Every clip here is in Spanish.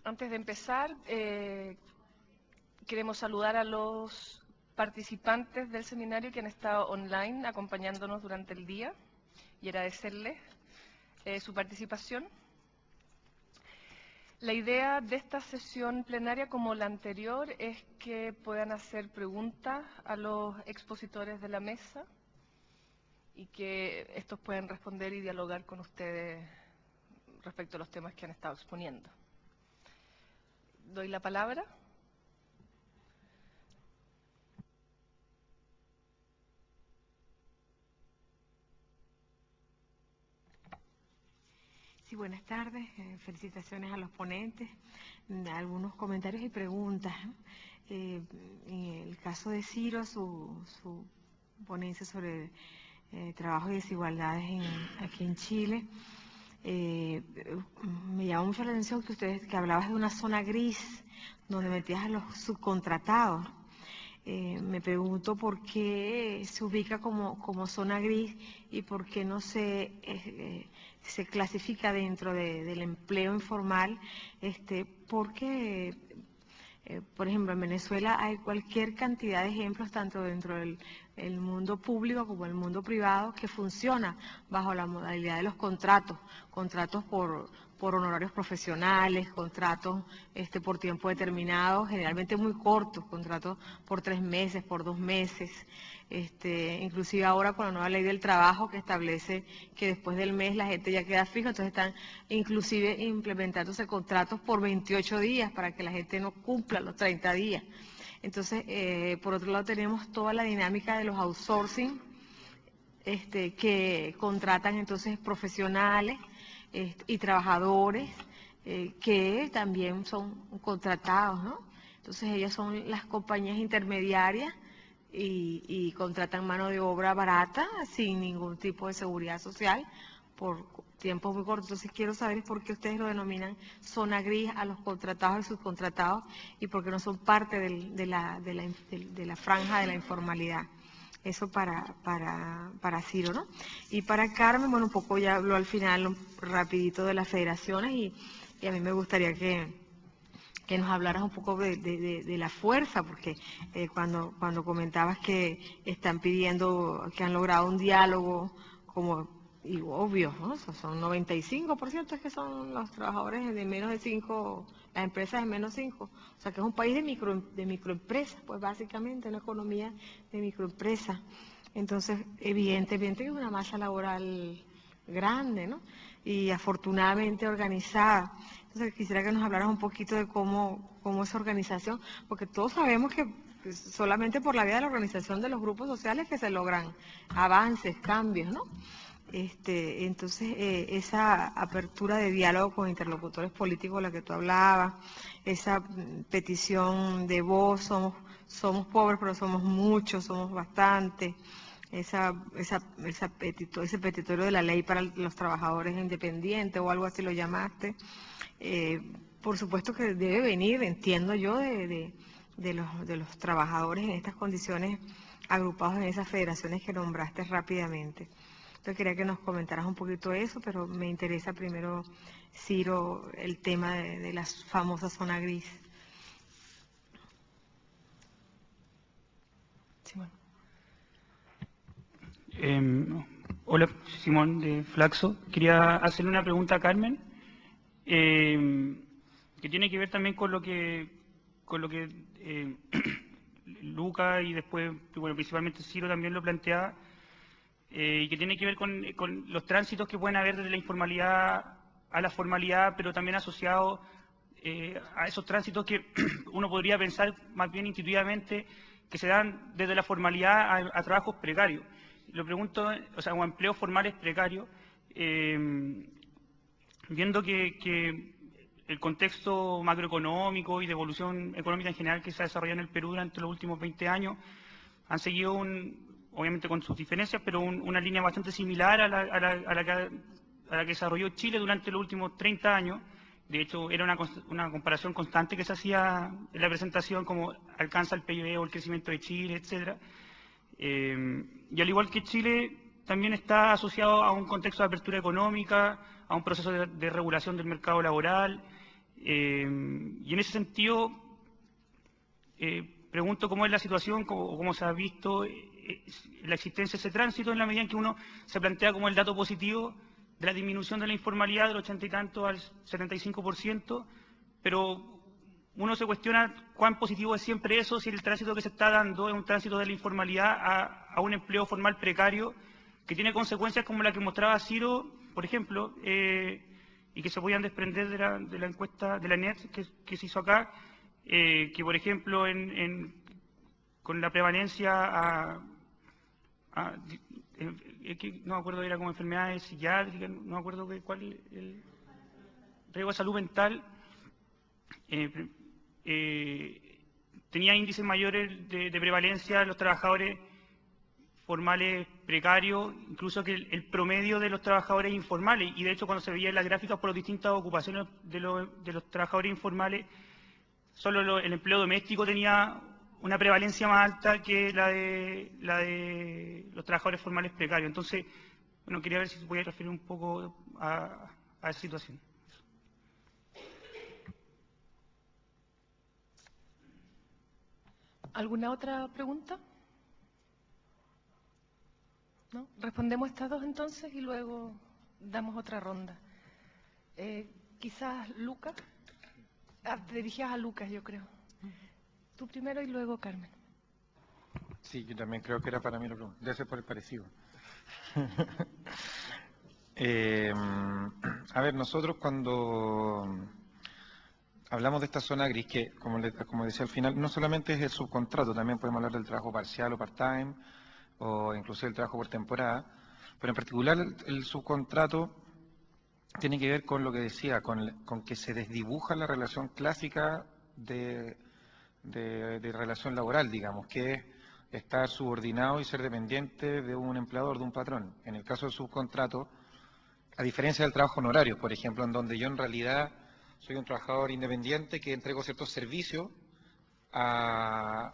Antes de empezar, queremos saludar a los participantes del seminario que han estado online acompañándonos durante el día y agradecerles su participación. La idea de esta sesión plenaria, como la anterior, es que puedan hacer preguntas a los expositores de la mesa y que estos puedan responder y dialogar con ustedes respecto a los temas que han estado exponiendo. Doy la palabra. Sí, buenas tardes. Felicitaciones a los ponentes. Algunos comentarios y preguntas. En el caso de Ciro, su ponencia sobre trabajo y desigualdades aquí en Chile, me llamó mucho la atención que hablabas de una zona gris donde metías a los subcontratados. Me pregunto por qué se ubica como zona gris y por qué no se clasifica dentro del empleo informal, porque, por ejemplo, en Venezuela hay cualquier cantidad de ejemplos, tanto dentro del mundo público como el mundo privado, que funciona bajo la modalidad de los contratos por honorarios profesionales, contratos por tiempo determinado, generalmente muy cortos, contratos por 3 meses, por 2 meses, inclusive ahora con la nueva ley del trabajo que establece que después del mes la gente ya queda fija, entonces están inclusive implementándose contratos por 28 días para que la gente no cumpla los 30 días. Entonces, por otro lado tenemos toda la dinámica de los outsourcing, que contratan entonces profesionales y trabajadores que también son contratados, ¿no? Entonces ellas son las compañías intermediarias y contratan mano de obra barata sin ningún tipo de seguridad social por tiempos muy cortos. Entonces quiero saber por qué ustedes lo denominan zona gris a los contratados y subcontratados y por qué no son parte de la franja de la informalidad. Eso para Ciro, ¿no? Y para Carmen, bueno, un poco ya habló al final rapidito de las federaciones y a mí me gustaría que nos hablaras un poco de la fuerza, porque cuando comentabas que están pidiendo, que han logrado un diálogo, y obvio, ¿no? Son 95% es que son los trabajadores de menos de 5, las empresas de menos de 5, o sea que es un país de microempresas, pues básicamente una economía de microempresas. Entonces, evidentemente es una masa laboral grande, ¿no? Y afortunadamente organizada. Entonces quisiera que nos hablaras un poquito de cómo esa organización, porque todos sabemos que solamente por la vía de la organización de los grupos sociales que se logran avances, cambios, ¿no? Entonces, esa apertura de diálogo con interlocutores políticos de la que tú hablabas, esa petición de voz, somos pobres pero somos muchos, somos bastantes, ese petitorio de la ley para los trabajadores independientes o algo así lo llamaste, por supuesto que debe venir, entiendo yo, de los trabajadores en estas condiciones agrupados en esas federaciones que nombraste rápidamente. Entonces quería que nos comentaras un poquito eso, pero me interesa primero, Ciro, el tema de la famosa zona gris. Simón. Hola, Simón de Flaxo. Quería hacerle una pregunta a Carmen, que tiene que ver también con lo que Luca y después, bueno, principalmente Ciro también lo planteaba, y que tiene que ver con los tránsitos que pueden haber desde la informalidad a la formalidad, pero también asociados a esos tránsitos que uno podría pensar más bien intuitivamente que se dan desde la formalidad a trabajos precarios. Lo pregunto, o sea, o empleos formales precarios, viendo que el contexto macroeconómico y de evolución económica en general que se ha desarrollado en el Perú durante los últimos 20 años, han seguido, obviamente con sus diferencias, pero una línea bastante similar a la que desarrolló Chile durante los últimos 30 años. De hecho, era una comparación constante que se hacía en la presentación, como alcanza el PIB o el crecimiento de Chile, etcétera. Y al igual que Chile, también está asociado a un contexto de apertura económica, a un proceso de regulación del mercado laboral, Y en ese sentido, pregunto cómo es la situación, cómo se ha visto la existencia de ese tránsito en la medida en que uno se plantea como el dato positivo de la disminución de la informalidad del 80 y tanto al 75%, pero uno se cuestiona cuán positivo es siempre eso si el tránsito que se está dando es un tránsito de la informalidad a un empleo formal precario que tiene consecuencias como la que mostraba Ciro, por ejemplo, y que se podían desprender de la encuesta de la NET que se hizo acá, que por ejemplo con la prevalencia no me acuerdo, era como enfermedades psiquiátricas, no me acuerdo cuál el riesgo de salud mental, tenía índices mayores de prevalencia de los trabajadores formales precarios, incluso que el promedio de los trabajadores informales, y de hecho cuando se veía en las gráficas por las distintas ocupaciones de los trabajadores informales, solo el empleo doméstico tenía una prevalencia más alta que la de los trabajadores formales precarios. Entonces, bueno, quería ver si se podía referir un poco a esa situación. ¿Alguna otra pregunta? ¿No? Respondemos estas dos entonces y luego damos otra ronda. Quizás Lucas. Te dirigías a Lucas, yo creo. Tú primero y luego Carmen. Sí, yo también creo que era para mí la pregunta. Debe ser por el parecido. A ver, nosotros cuando hablamos de esta zona gris, que como decía al final, no solamente es el subcontrato, también podemos hablar del trabajo parcial o part-time, o incluso el trabajo por temporada, pero en particular el subcontrato tiene que ver con lo que decía, con que se desdibuja la relación clásica de relación laboral, digamos, que es estar subordinado y ser dependiente de un empleador, de un patrón. En el caso del subcontrato, a diferencia del trabajo honorario, por ejemplo, en donde yo en realidad soy un trabajador independiente que entrego ciertos servicios a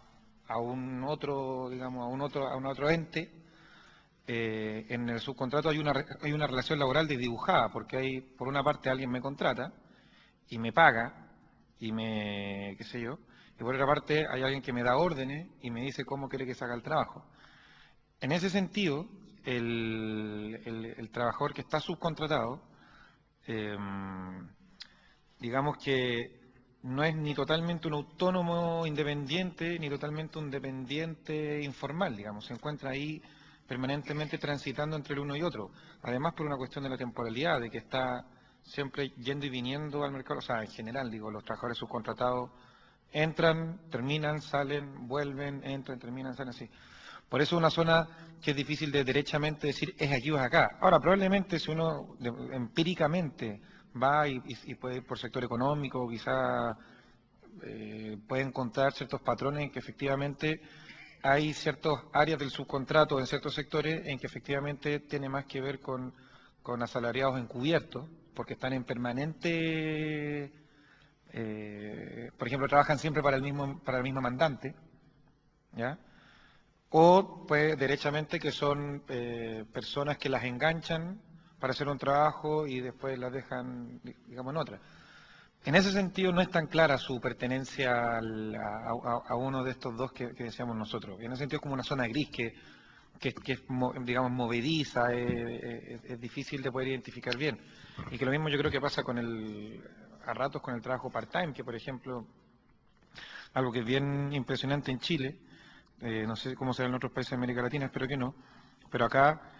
un otro, digamos, a un otro ente. En el subcontrato hay una relación laboral desdibujada, porque hay, por una parte, alguien me contrata y me paga y qué sé yo, y por otra parte hay alguien que me da órdenes y me dice cómo quiere que se haga el trabajo. En ese sentido, el trabajador que está subcontratado, digamos que no es ni totalmente un autónomo independiente, ni totalmente un dependiente informal, digamos, se encuentra ahí permanentemente transitando entre el uno y otro. Además, por una cuestión de la temporalidad, de que está siempre yendo y viniendo al mercado, o sea, en general, digo, los trabajadores subcontratados entran, terminan, salen, vuelven, entran, terminan, salen, así. Por eso es una zona que es difícil de derechamente decir es aquí o es acá. Ahora, probablemente si uno empíricamente va y puede ir por sector económico, quizá puede encontrar ciertos patrones en que efectivamente hay ciertas áreas del subcontrato en ciertos sectores en que efectivamente tiene más que ver con asalariados encubiertos, porque están en permanente, por ejemplo, trabajan siempre para el mismo mandante, ¿ya? O pues derechamente que son personas que las enganchan para hacer un trabajo y después las dejan, digamos, en otra. En ese sentido no es tan clara su pertenencia a uno de estos dos que decíamos nosotros. En ese sentido es como una zona gris que es, digamos, movediza, es difícil de poder identificar bien. Y que lo mismo yo creo que pasa a ratos con el trabajo part-time, que por ejemplo, algo que es bien impresionante en Chile, no sé cómo será en otros países de América Latina, espero que no, pero acá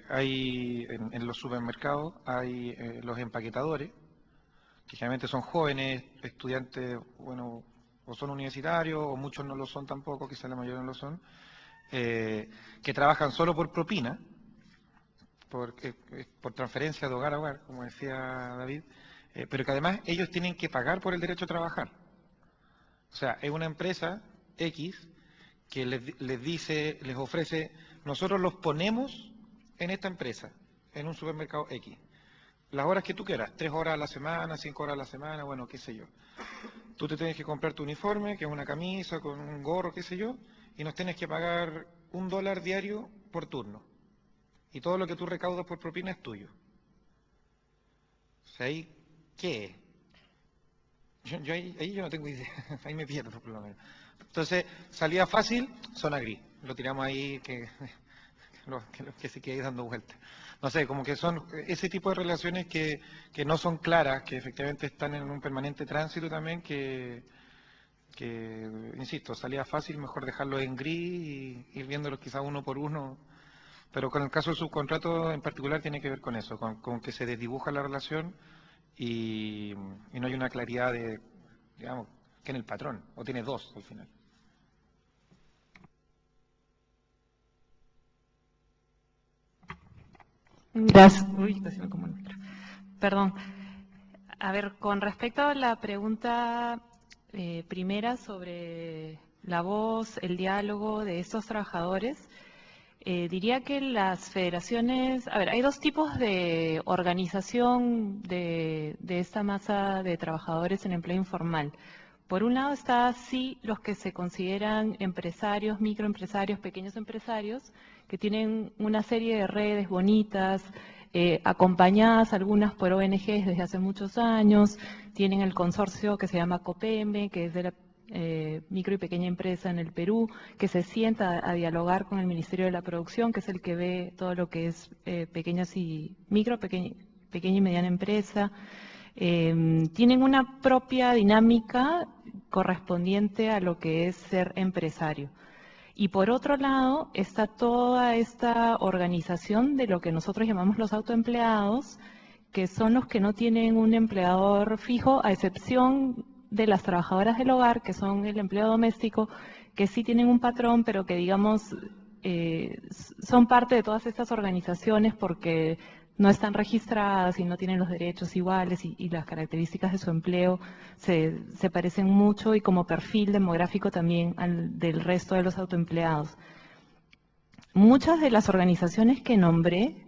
hay en los supermercados hay los empaquetadores, que generalmente son jóvenes, estudiantes, bueno, o son universitarios, o muchos no lo son tampoco, quizás la mayoría no lo son, que trabajan solo por propina, por transferencia de hogar a hogar, como decía David, pero que además ellos tienen que pagar por el derecho a trabajar. O sea, es una empresa X que les dice, les ofrece, nosotros los ponemos en esta empresa, en un supermercado X. Las horas que tú quieras, 3 horas a la semana, 5 horas a la semana, bueno, qué sé yo. Tú te tienes que comprar tu uniforme, que es una camisa con un gorro, qué sé yo, y nos tienes que pagar $1 diario por turno. Y todo lo que tú recaudas por propina es tuyo. O sea, ahí, ¿qué es? Ahí yo no tengo idea, ahí me pierdo por lo menos. Entonces, salida fácil, zona gris. Lo tiramos ahí, que se quede ahí dando vueltas. No sé, como que son ese tipo de relaciones que no son claras, que efectivamente están en un permanente tránsito también, insisto, salida fácil, mejor dejarlo en gris y ir viéndolos quizás uno por uno. Pero con el caso del subcontrato en particular tiene que ver con eso, con que se desdibuja la relación y no hay una claridad de, digamos, quién es el patrón, o tiene dos al final. Gracias. Uy, casi me como el micro. Perdón. A ver, con respecto a la pregunta primera sobre la voz, el diálogo de estos trabajadores, diría que las federaciones, a ver, hay dos tipos de organización de esta masa de trabajadores en empleo informal. Por un lado está sí los que se consideran empresarios, microempresarios, pequeños empresarios, que tienen una serie de redes bonitas, acompañadas algunas por ONGs desde hace muchos años, tienen el consorcio que se llama COPEME, que es de la micro y pequeña empresa en el Perú, que se sienta a dialogar con el Ministerio de la Producción, que es el que ve todo lo que es pequeña y mediana empresa. Tienen una propia dinámica correspondiente a lo que es ser empresario. Y por otro lado está toda esta organización de lo que nosotros llamamos los autoempleados, que son los que no tienen un empleador fijo, a excepción de las trabajadoras del hogar, que son el empleo doméstico, que sí tienen un patrón, pero que digamos son parte de todas estas organizaciones porque no están registradas y no tienen los derechos iguales y las características de su empleo se parecen mucho y como perfil demográfico también del resto de los autoempleados. Muchas de las organizaciones que nombré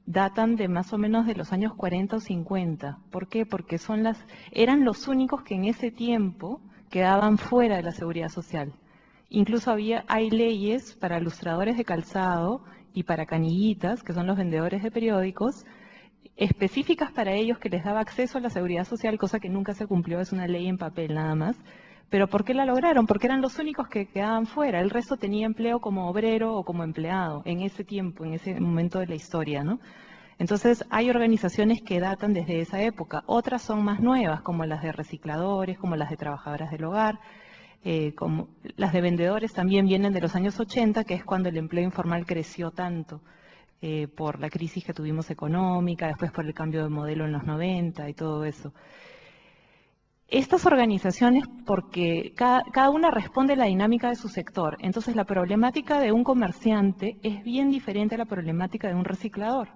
datan de más o menos de los años 40 o 50. ¿Por qué? Porque eran los únicos que en ese tiempo quedaban fuera de la seguridad social. Incluso hay leyes para ilustradores de calzado y para canillitas, que son los vendedores de periódicos, específicas para ellos que les daba acceso a la seguridad social, cosa que nunca se cumplió, es una ley en papel nada más. ¿Pero por qué la lograron? Porque eran los únicos que quedaban fuera. El resto tenía empleo como obrero o como empleado en ese tiempo, en ese momento de la historia, ¿no? Entonces, hay organizaciones que datan desde esa época. Otras son más nuevas, como las de recicladores, como las de trabajadoras del hogar, como las de vendedores también vienen de los años 80, que es cuando el empleo informal creció tanto por la crisis que tuvimos económica, después por el cambio de modelo en los 90 y todo eso. Estas organizaciones, porque cada una responde a la dinámica de su sector, entonces la problemática de un comerciante es bien diferente a la problemática de un reciclador.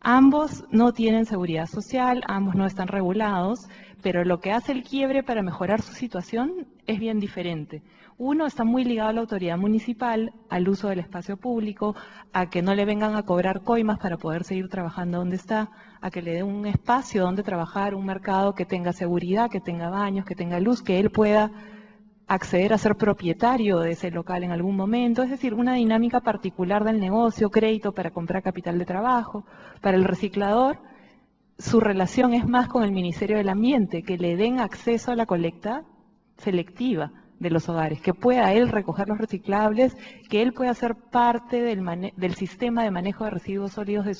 Ambos no tienen seguridad social, ambos no están regulados, pero lo que hace el quiebre para mejorar su situación es bien diferente. Uno está muy ligado a la autoridad municipal, al uso del espacio público, a que no le vengan a cobrar coimas para poder seguir trabajando donde está, a que le dé un espacio donde trabajar, un mercado que tenga seguridad, que tenga baños, que tenga luz, que él pueda acceder a ser propietario de ese local en algún momento, es decir, una dinámica particular del negocio, crédito para comprar capital de trabajo. Para el reciclador, su relación es más con el Ministerio del Ambiente, que le den acceso a la colecta selectiva de los hogares, que pueda él recoger los reciclables, que él pueda ser parte del sistema de manejo de residuos sólidos de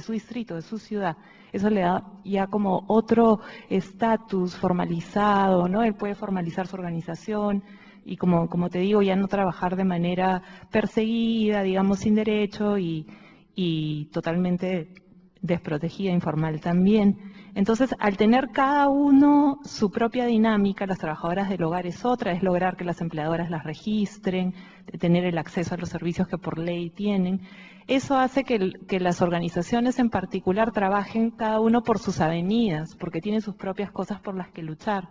su distrito, de su ciudad. Eso le da ya como otro estatus formalizado, ¿no? Él puede formalizar su organización y como te digo, ya no trabajar de manera perseguida, digamos, sin derecho y totalmente desprotegida, informal también. Entonces, al tener cada uno su propia dinámica, las trabajadoras del hogar es otra, es lograr que las empleadoras las registren, de tener el acceso a los servicios que por ley tienen. Eso hace que las organizaciones en particular trabajen cada uno por sus avenidas, porque tienen sus propias cosas por las que luchar.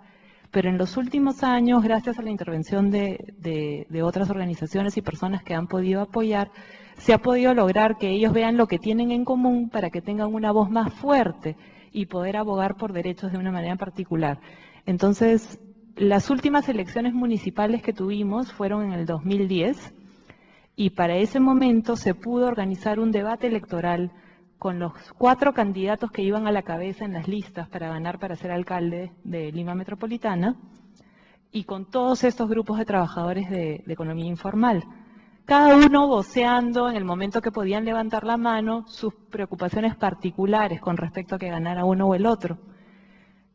Pero en los últimos años, gracias a la intervención de otras organizaciones y personas que han podido apoyar, se ha podido lograr que ellos vean lo que tienen en común para que tengan una voz más fuerte y poder abogar por derechos de una manera particular. Entonces, las últimas elecciones municipales que tuvimos fueron en el 2010 y para ese momento se pudo organizar un debate electoral con los 4 candidatos que iban a la cabeza en las listas para ganar para ser alcalde de Lima Metropolitana, y con todos estos grupos de trabajadores de economía informal. Cada uno voceando en el momento que podían levantar la mano sus preocupaciones particulares con respecto a que ganara uno o el otro.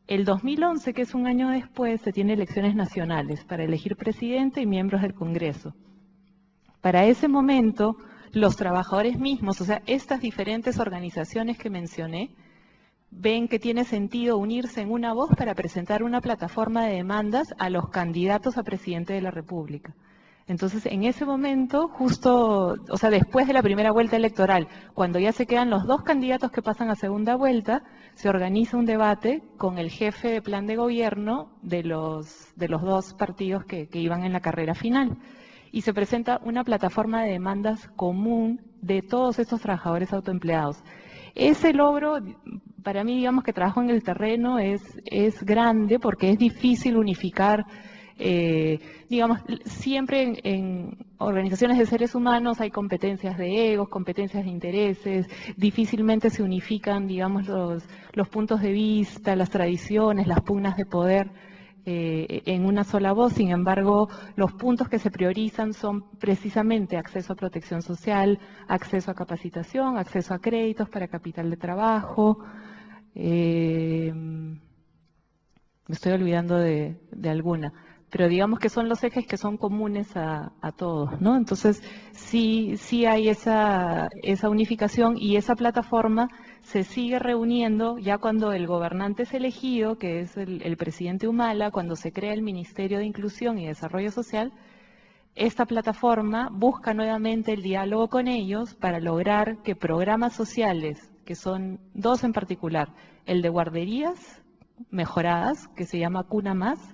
El 2011, que es un año después, se tiene elecciones nacionales para elegir presidente y miembros del Congreso. Para ese momento, los trabajadores mismos, o sea, estas diferentes organizaciones que mencioné, ven que tiene sentido unirse en una voz para presentar una plataforma de demandas a los candidatos a presidente de la República. Entonces, en ese momento, justo, o sea, después de la primera vuelta electoral, cuando ya se quedan los 2 candidatos que pasan a segunda vuelta, se organiza un debate con el jefe de plan de gobierno de los 2 partidos que iban en la carrera final. Y se presenta una plataforma de demandas común de todos estos trabajadores autoempleados. Ese logro, para mí, digamos que trabajo en el terreno es grande porque es difícil unificar, digamos, siempre en organizaciones de seres humanos hay competencias de egos, competencias de intereses, difícilmente se unifican, digamos, los puntos de vista, las tradiciones, las pugnas de poder en una sola voz. Sin embargo, los puntos que se priorizan son precisamente acceso a protección social, acceso a capacitación, acceso a créditos para capital de trabajo. Me estoy olvidando de alguna, pero digamos que son los ejes que son comunes a todos, ¿no? Entonces, sí hay esa unificación, y esa plataforma se sigue reuniendo ya cuando el gobernante es elegido, que es el presidente Humala, cuando se crea el Ministerio de Inclusión y Desarrollo Social. Esta plataforma busca nuevamente el diálogo con ellos para lograr que programas sociales, que son 2 en particular, el de guarderías mejoradas, que se llama Cuna Más,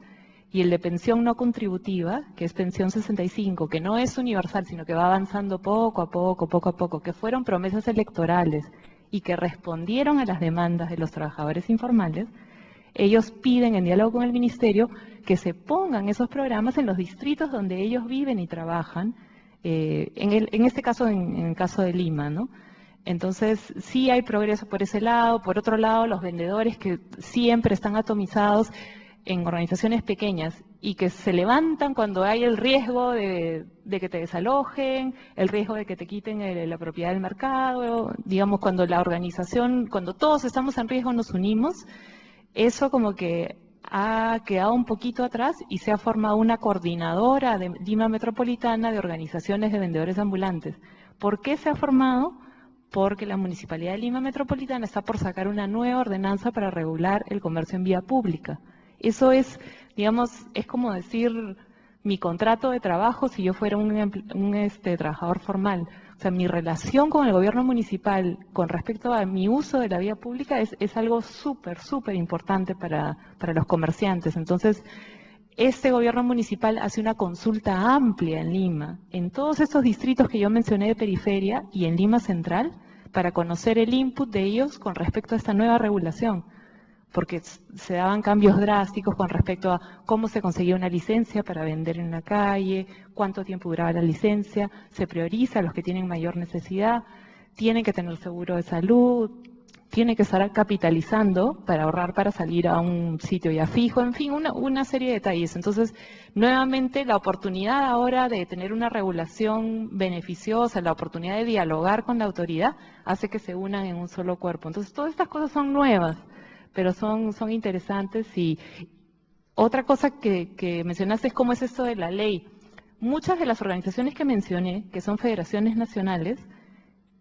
y el de pensión no contributiva, que es pensión 65, que no es universal, sino que va avanzando poco a poco, que fueron promesas electorales y que respondieron a las demandas de los trabajadores informales. Ellos piden en diálogo con el ministerio que se pongan esos programas en los distritos donde ellos viven y trabajan, en este caso, en el caso de Lima, ¿no? Entonces, sí hay progreso por ese lado. Por otro lado, los vendedores que siempre están atomizados en organizaciones pequeñas y que se levantan cuando hay el riesgo de que te desalojen, el riesgo de que te quiten la propiedad del mercado, digamos, cuando la organización, cuando todos estamos en riesgo nos unimos. Eso como que ha quedado un poquito atrás y se ha formado una coordinadora de Lima Metropolitana de organizaciones de vendedores ambulantes. ¿Por qué se ha formado? Porque la Municipalidad de Lima Metropolitana está por sacar una nueva ordenanza para regular el comercio en vía pública. Eso es, digamos, es como decir mi contrato de trabajo si yo fuera un trabajador formal. O sea, mi relación con el gobierno municipal con respecto a mi uso de la vía pública es algo súper importante para los comerciantes. Entonces, este gobierno municipal hace una consulta amplia en Lima, en todos estos distritos que yo mencioné de periferia y en Lima Central, para conocer el input de ellos con respecto a esta nueva regulación, porque se daban cambios drásticos con respecto a cómo se conseguía una licencia para vender en la calle, cuánto tiempo duraba la licencia, se prioriza a los que tienen mayor necesidad, tienen que tener seguro de salud, tienen que estar capitalizando para ahorrar para salir a un sitio ya fijo, en fin, una serie de detalles. Entonces, nuevamente, la oportunidad ahora de tener una regulación beneficiosa, la oportunidad de dialogar con la autoridad, hace que se unan en un solo cuerpo. Entonces, todas estas cosas son nuevas, pero son interesantes. Y otra cosa que mencionaste es cómo es esto de la ley. Muchas de las organizaciones que mencioné, que son federaciones nacionales,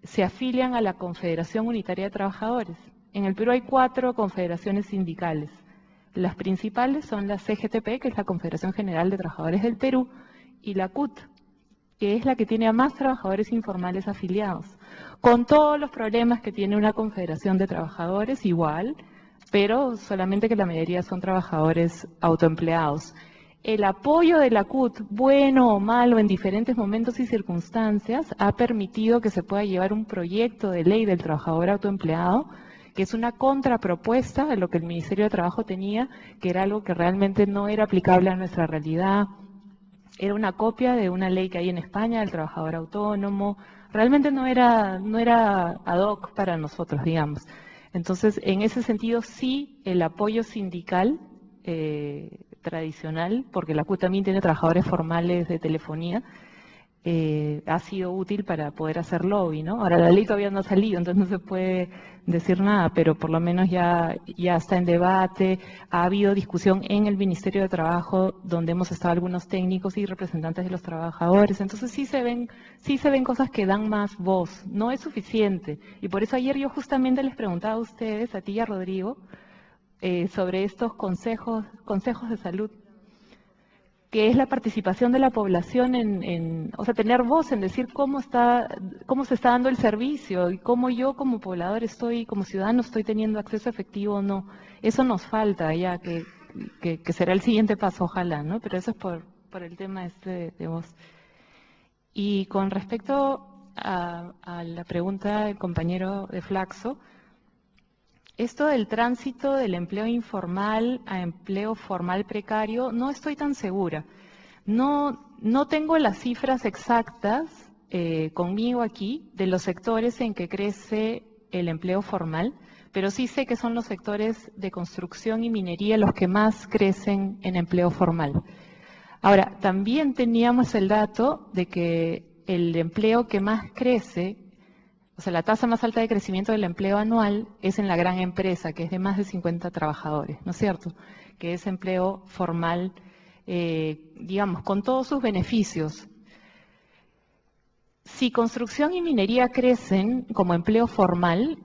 se afilian a la Confederación Unitaria de Trabajadores. En el Perú hay 4 confederaciones sindicales. Las principales son la CGTP, que es la Confederación General de Trabajadores del Perú, y la CUT, que es la que tiene a más trabajadores informales afiliados, con todos los problemas que tiene una confederación de trabajadores igual, pero solamente que la mayoría son trabajadores autoempleados. El apoyo de la CUT, bueno o malo, en diferentes momentos y circunstancias, ha permitido que se pueda llevar un proyecto de ley del trabajador autoempleado, que es una contrapropuesta de lo que el Ministerio de Trabajo tenía, que era algo que realmente no era aplicable a nuestra realidad. Era una copia de una ley que hay en España del trabajador autónomo. realmente no era ad hoc para nosotros, digamos. Entonces, en ese sentido, sí, el apoyo sindical tradicional, porque la CUT también tiene trabajadores formales de telefonía, ha sido útil para poder hacer lobby, ¿no? Ahora la ley todavía no ha salido, entonces no se puede decir nada, pero por lo menos ya está en debate, ha habido discusión en el Ministerio de Trabajo, donde hemos estado algunos técnicos y representantes de los trabajadores, entonces sí se ven cosas que dan más voz, no es suficiente, y por eso ayer yo justamente les preguntaba a ustedes, a ti y a Rodrigo, sobre estos consejos de salud, que es la participación de la población o sea, tener voz en decir cómo se está dando el servicio y cómo yo como poblador como ciudadano estoy teniendo acceso efectivo o no. Eso nos falta ya, que será el siguiente paso, ojalá, ¿no? Pero eso es por el tema de voz. Y con respecto a la pregunta del compañero de Flaxo, esto del tránsito del empleo informal a empleo formal precario, no estoy tan segura. No tengo las cifras exactas conmigo aquí de los sectores en que crece el empleo formal, pero sí sé que son los sectores de construcción y minería los que más crecen en empleo formal. Ahora, también teníamos el dato de que el empleo que más crece, o sea, la tasa más alta de crecimiento del empleo anual es en la gran empresa, que es de más de 50 trabajadores, ¿no es cierto? Que es empleo formal, digamos, con todos sus beneficios. Si construcción y minería crecen como empleo formal,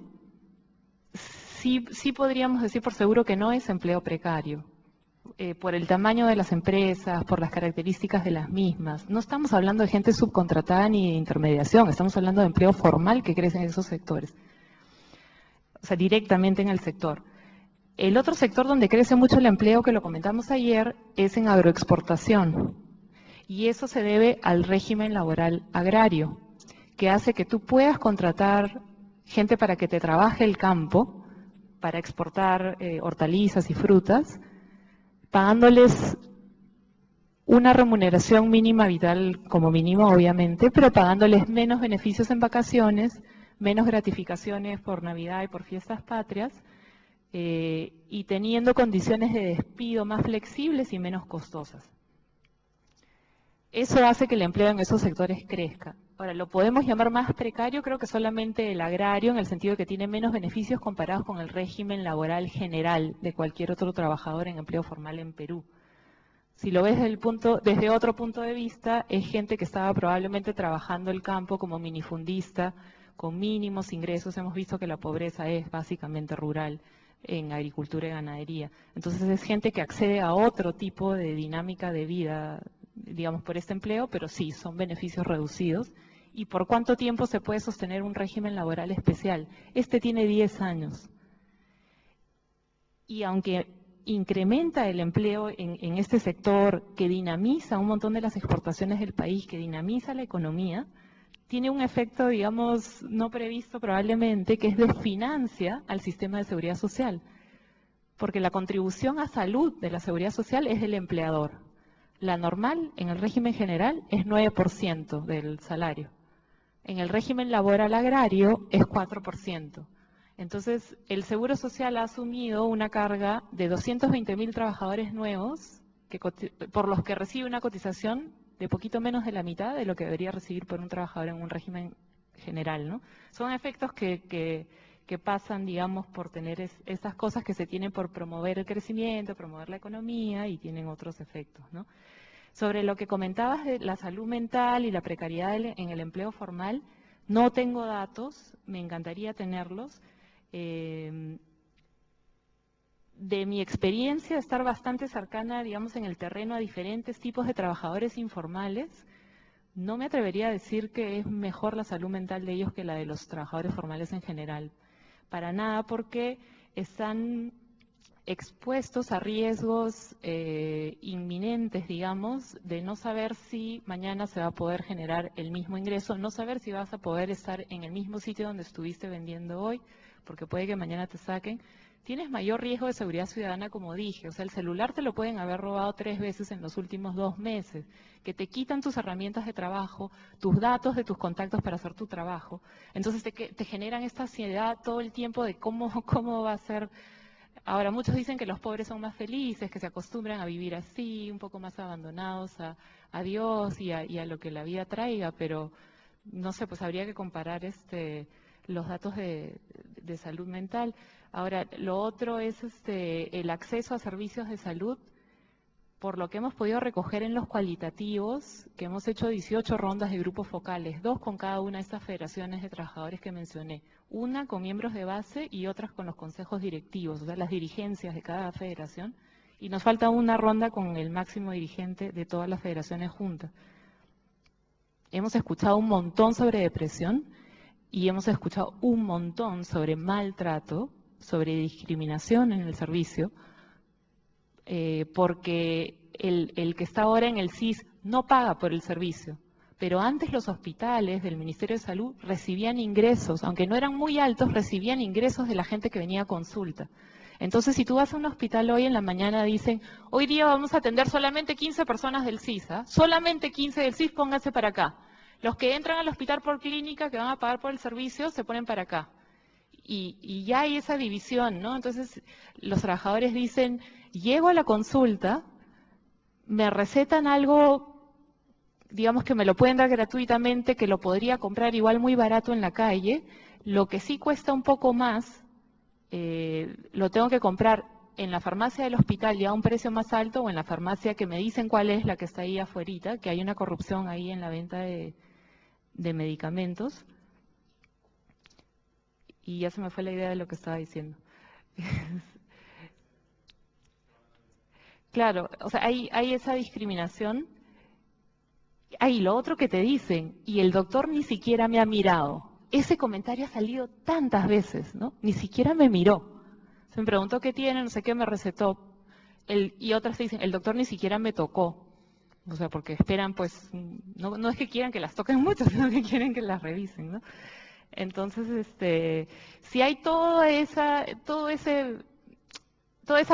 sí podríamos decir por seguro que no es empleo precario. Por el tamaño de las empresas, por las características de las mismas. No estamos hablando de gente subcontratada ni de intermediación, estamos hablando de empleo formal que crece en esos sectores, o sea, directamente en el sector. El otro sector donde crece mucho el empleo, que lo comentamos ayer, es en agroexportación. Y eso se debe al régimen laboral agrario, que hace que tú puedas contratar gente para que te trabaje el campo, para exportar hortalizas y frutas, pagándoles una remuneración mínima vital como mínimo, obviamente, pero pagándoles menos beneficios en vacaciones, menos gratificaciones por Navidad y por fiestas patrias, y teniendo condiciones de despido más flexibles y menos costosas. Eso hace que el empleo en esos sectores crezca. Ahora, ¿lo podemos llamar más precario? Creo que solamente el agrario, en el sentido de que tiene menos beneficios comparados con el régimen laboral general de cualquier otro trabajador en empleo formal en Perú. Si lo ves desde otro punto de vista, es gente que estaba probablemente trabajando el campo como minifundista, con mínimos ingresos. Hemos visto que la pobreza es básicamente rural en agricultura y ganadería. Entonces es gente que accede a otro tipo de dinámica de vida, digamos, por este empleo, pero sí, son beneficios reducidos. ¿Y por cuánto tiempo se puede sostener un régimen laboral especial? Este tiene 10 años. Y aunque incrementa el empleo en este sector, que dinamiza un montón de las exportaciones del país, que dinamiza la economía, tiene un efecto, digamos, no previsto probablemente, que es desfinancia al sistema de seguridad social. Porque la contribución a salud de la seguridad social es del empleador. La normal, en el régimen general, es 9% del salario. En el régimen laboral agrario es 4%. Entonces, el Seguro Social ha asumido una carga de 220.000 trabajadores nuevos, por los que recibe una cotización de poquito menos de la mitad de lo que debería recibir por un trabajador en un régimen general, ¿no? Son efectos que pasan, digamos, por tener esas cosas que se tienen por promover el crecimiento, promover la economía, y tienen otros efectos, ¿no? Sobre lo que comentabas de la salud mental y la precariedad en el empleo formal, no tengo datos, me encantaría tenerlos. De mi experiencia, estar bastante cercana, digamos, en el terreno a diferentes tipos de trabajadores informales, no me atrevería a decir que es mejor la salud mental de ellos que la de los trabajadores formales en general. Para nada, porque están expuestos a riesgos inminentes, digamos, de no saber si mañana se va a poder generar el mismo ingreso, no saber si vas a poder estar en el mismo sitio donde estuviste vendiendo hoy, porque puede que mañana te saquen, tienes mayor riesgo de seguridad ciudadana, como dije. O sea, el celular te lo pueden haber robado 3 veces en los últimos 2 meses, que te quitan tus herramientas de trabajo, tus datos de tus contactos para hacer tu trabajo. Entonces te generan esta ansiedad todo el tiempo de cómo va a ser. Ahora, muchos dicen que los pobres son más felices, que se acostumbran a vivir así, un poco más abandonados a Dios y a lo que la vida traiga, pero no sé, pues habría que comparar los datos de salud mental. Ahora, lo otro es el acceso a servicios de salud. Por lo que hemos podido recoger en los cualitativos, que hemos hecho 18 rondas de grupos focales, 2 con cada una de estas federaciones de trabajadores que mencioné, una con miembros de base y otras con los consejos directivos, o sea, las dirigencias de cada federación, y nos falta una ronda con el máximo dirigente de todas las federaciones juntas. Hemos escuchado un montón sobre depresión y hemos escuchado un montón sobre maltrato, sobre discriminación en el servicio, porque el que está ahora en el CIS no paga por el servicio, pero antes los hospitales del Ministerio de Salud recibían ingresos, aunque no eran muy altos, recibían ingresos de la gente que venía a consulta. Entonces, si tú vas a un hospital hoy en la mañana, dicen, hoy día vamos a atender solamente 15 personas del CIS, solamente 15 del CIS, pónganse para acá. Los que entran al hospital por clínica, que van a pagar por el servicio, se ponen para acá. Y ya hay esa división, ¿no? Entonces, los trabajadores dicen, llego a la consulta, me recetan algo, digamos que me lo pueden dar gratuitamente, que lo podría comprar igual muy barato en la calle, lo que sí cuesta un poco más, lo tengo que comprar en la farmacia del hospital ya a un precio más alto o en la farmacia que me dicen cuál es la que está ahí afuerita, que hay una corrupción ahí en la venta de medicamentos. Y ya se me fue la idea de lo que estaba diciendo. Claro, o sea, hay esa discriminación. Hay lo otro que te dicen, y el doctor ni siquiera me ha mirado. Ese comentario ha salido tantas veces, ¿no? Ni siquiera me miró. Se me preguntó qué tiene, no sé qué, me recetó. Y otras te dicen, el doctor ni siquiera me tocó. O sea, porque esperan, pues, no es que quieran que las toquen mucho, sino que quieren que las revisen, ¿no? Entonces, si hay toda esa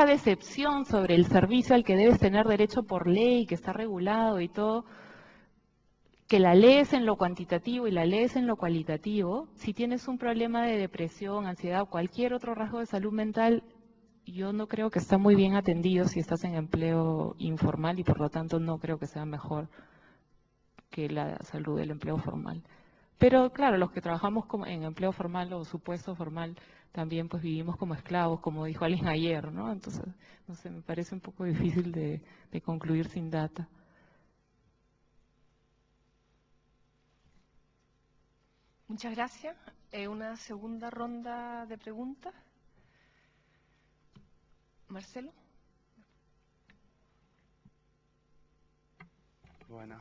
decepción sobre el servicio al que debes tener derecho por ley, que está regulado y todo, que la lees en lo cuantitativo y la lees en lo cualitativo, si tienes un problema de depresión, ansiedad o cualquier otro rasgo de salud mental, yo no creo que está muy bien atendido si estás en empleo informal y por lo tanto no creo que sea mejor que la salud del empleo formal. Pero claro, los que trabajamos en empleo formal o supuesto formal, también pues vivimos como esclavos, como dijo alguien ayer, ¿no? Entonces, no sé, me parece un poco difícil de concluir sin data. Muchas gracias. Una segunda ronda de preguntas. Marcelo. Bueno,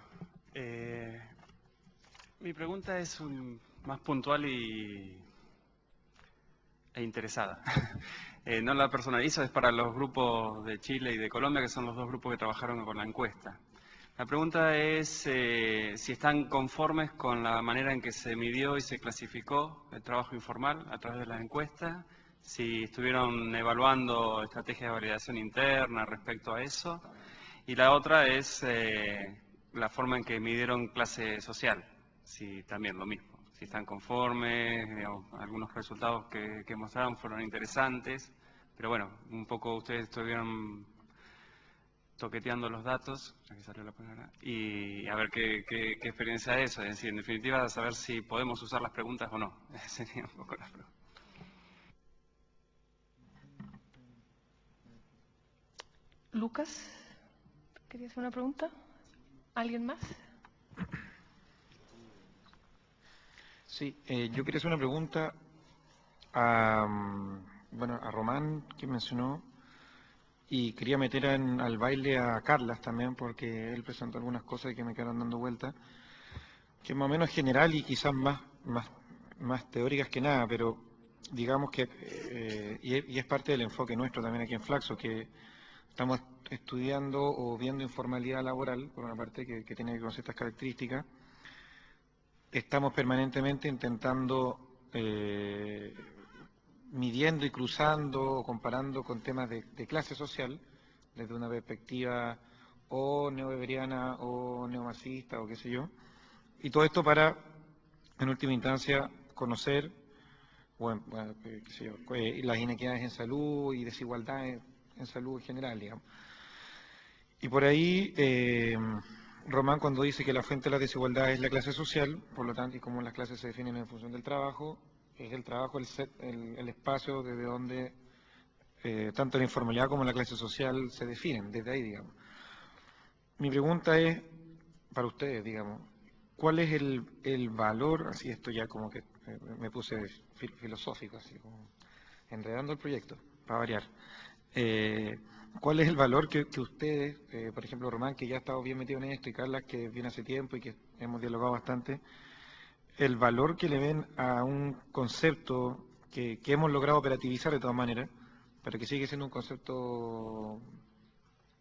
mi pregunta es más puntual e interesada. No la personalizo, es para los grupos de Chile y de Colombia, que son los 2 grupos que trabajaron con la encuesta. La pregunta es si están conformes con la manera en que se midió y se clasificó el trabajo informal a través de las encuestas, si estuvieron evaluando estrategias de validación interna respecto a eso. Y la otra es la forma en que midieron clase social, si también lo mismo, si están conformes, digamos, algunos resultados que mostraron fueron interesantes, pero bueno, un poco ustedes estuvieron toqueteando los datos, aquí salió la palabra, y a ver qué experiencia es eso, es decir, en definitiva, saber si podemos usar las preguntas o no, sería un poco la pregunta. Lucas, ¿querías hacer una pregunta? ¿Alguien más? Sí, yo quería hacer una pregunta a Román, que mencionó, y quería meter al baile a Carlas también, porque él presentó algunas cosas que me quedaron dando vuelta, que es más o menos general y quizás más teóricas que nada, pero digamos que, y es parte del enfoque nuestro también aquí en Flaxo, que estamos estudiando o viendo informalidad laboral, por una parte, que tiene que ver con ciertas características. Estamos permanentemente intentando midiendo y cruzando o comparando con temas de clase social, desde una perspectiva o neoweberiana o neomarxista o qué sé yo, y todo esto para, en última instancia, conocer qué sé yo, las inequidades en salud y desigualdades en salud en general, digamos. Y por ahí, Román, cuando dice que la fuente de la desigualdad es la clase social, por lo tanto, y como las clases se definen en función del trabajo, es el trabajo el espacio desde donde tanto la informalidad como la clase social se definen, desde ahí, digamos. Mi pregunta es, para ustedes, digamos, ¿cuál es el valor, así esto ya como que me puse filosófico, así como enredando el proyecto, para variar? ¿Cuál es el valor que ustedes, por ejemplo, Román, que ya ha estado bien metido en esto, y Carla, que viene hace tiempo y que hemos dialogado bastante, el valor que le ven a un concepto que hemos logrado operativizar de todas maneras, pero que sigue siendo un concepto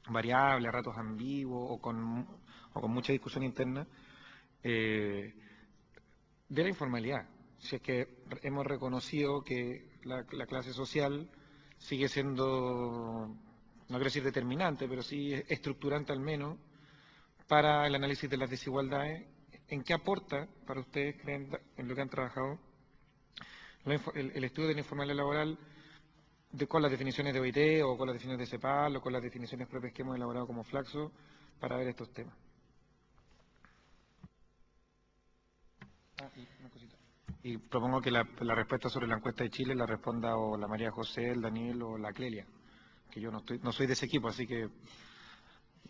variable, a ratos ambiguo o con mucha discusión interna, de la informalidad? Si es que hemos reconocido que la clase social sigue siendo, no quiero decir determinante, pero sí estructurante al menos, para el análisis de las desigualdades. ¿En qué aporta para ustedes, creen, en lo que han trabajado, el estudio de la informalidad laboral con las definiciones de OIT o con las definiciones de CEPAL o con las definiciones propias que hemos elaborado como Flaxo para ver estos temas? Y una cosita. Y propongo que la respuesta sobre la encuesta de Chile la responda o la María José, el Daniel o la Clelia, que yo no soy de ese equipo, así que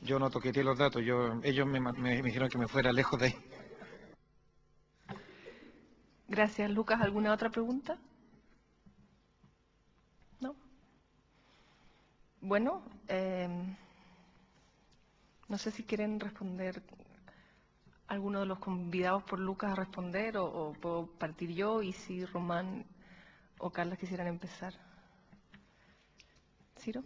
yo no toqueteé los datos, ellos me dijeron que me fuera lejos de ahí. Gracias, Lucas. ¿Alguna otra pregunta? ¿No? Bueno, no sé si quieren responder alguno de los convidados por Lucas a responder o puedo partir yo, y si Román o Carla quisieran empezar. ¿Ciro?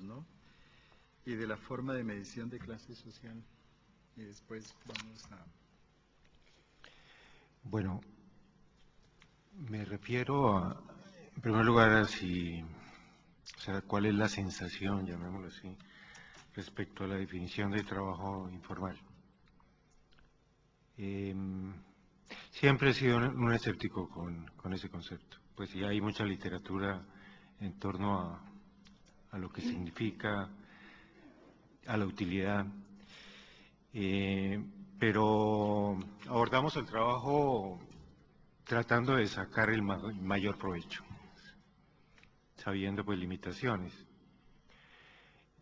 ¿no? Y de la forma de medición de clase social. Y después vamos a... Bueno, me refiero en primer lugar, o sea, cuál es la sensación, llamémoslo así, respecto a la definición de trabajo informal. Siempre he sido un escéptico con ese concepto, pues ya hay mucha literatura en torno a lo que significa, a la utilidad, pero abordamos el trabajo tratando de sacar el mayor provecho, sabiendo pues limitaciones.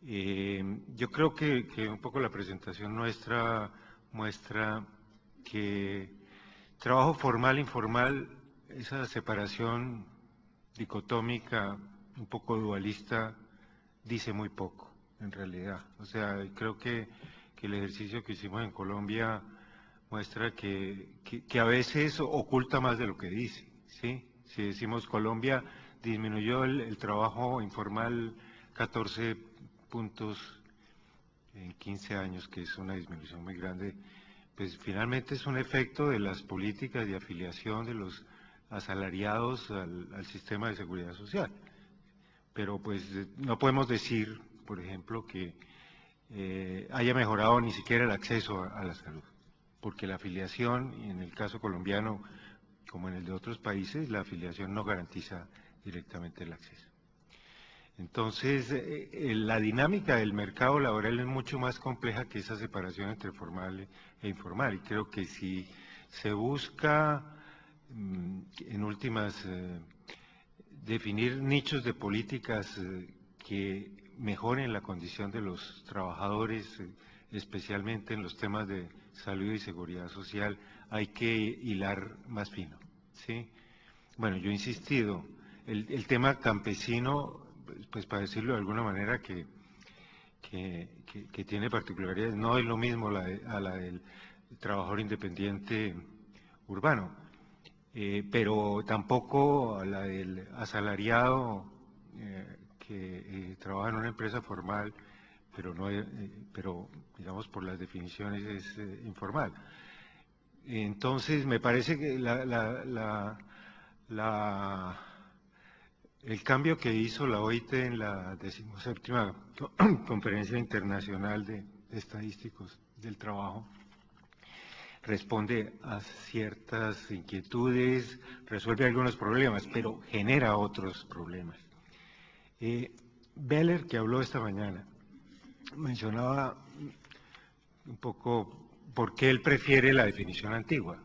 Yo creo que un poco la presentación nuestra muestra que trabajo formal, informal, esa separación dicotómica, un poco dualista, dice muy poco, en realidad. O sea, creo que el ejercicio que hicimos en Colombia muestra que a veces oculta más de lo que dice, ¿sí? Si decimos Colombia disminuyó el trabajo informal 14 puntos en 15 años, que es una disminución muy grande, pues finalmente es un efecto de las políticas de afiliación de los asalariados al sistema de seguridad social. Pero pues no podemos decir, por ejemplo, que haya mejorado ni siquiera el acceso a la salud, porque la afiliación, y en el caso colombiano, como en el de otros países, la afiliación no garantiza directamente el acceso. Entonces, la dinámica del mercado laboral es mucho más compleja que esa separación entre formal e informal, y creo que si se busca, en últimas, definir nichos de políticas que mejoren la condición de los trabajadores, especialmente en los temas de salud y seguridad social, hay que hilar más fino, ¿sí? Bueno, yo he insistido, el tema campesino, pues para decirlo de alguna manera, que tiene particularidades, no es lo mismo a la del trabajador independiente urbano. pero tampoco a la del asalariado que trabaja en una empresa formal, pero no, pero digamos por las definiciones es informal. Entonces me parece que el cambio que hizo la OIT en la 17ª Conferencia Internacional de Estadísticos del Trabajo responde a ciertas inquietudes, resuelve algunos problemas, pero genera otros problemas. Beller, que habló esta mañana, mencionaba un poco por qué él prefiere la definición antigua.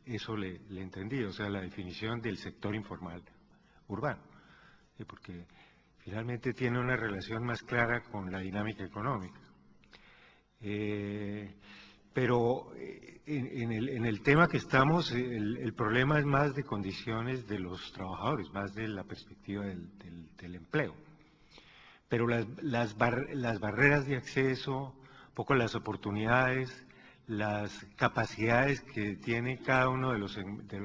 Eso le entendí, o sea, la definición del sector informal urbano, porque finalmente tiene una relación más clara con la dinámica económica. Pero en el tema que estamos, el problema es más de condiciones de los trabajadores, más de la perspectiva del empleo. Pero las barreras de acceso, un poco las oportunidades, las capacidades que tiene cada uno de los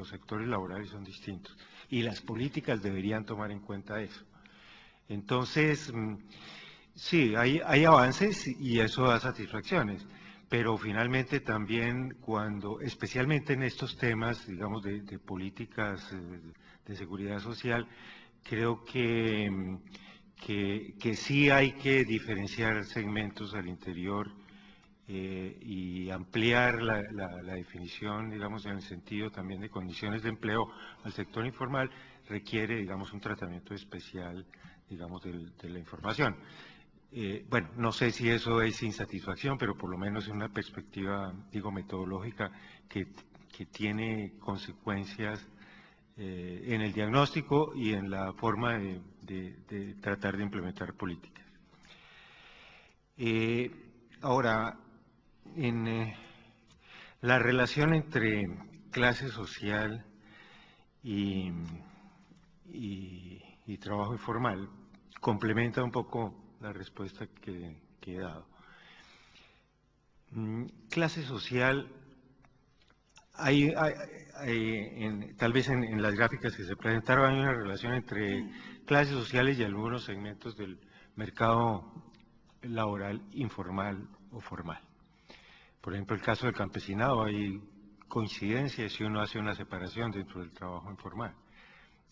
sectores laborales son distintos. Y las políticas deberían tomar en cuenta eso. Entonces, sí, hay avances y eso da satisfacciones, pero finalmente también especialmente en estos temas, digamos, de políticas de seguridad social, creo que sí hay que diferenciar segmentos al interior y ampliar la definición, digamos, en el sentido también de condiciones de empleo al sector informal, requiere, digamos, un tratamiento especial, digamos, de la información. Bueno, no sé si eso es insatisfacción, pero por lo menos en una perspectiva, digo, metodológica que tiene consecuencias en el diagnóstico y en la forma de tratar de implementar políticas. Ahora, en la relación entre clase social y trabajo informal complementa un poco la respuesta que he dado. Clase social, tal vez en las gráficas que se presentaron hay una relación entre clases sociales y algunos segmentos del mercado laboral informal o formal. Por ejemplo, el caso del campesinado, hay coincidencias si uno hace una separación dentro del trabajo informal.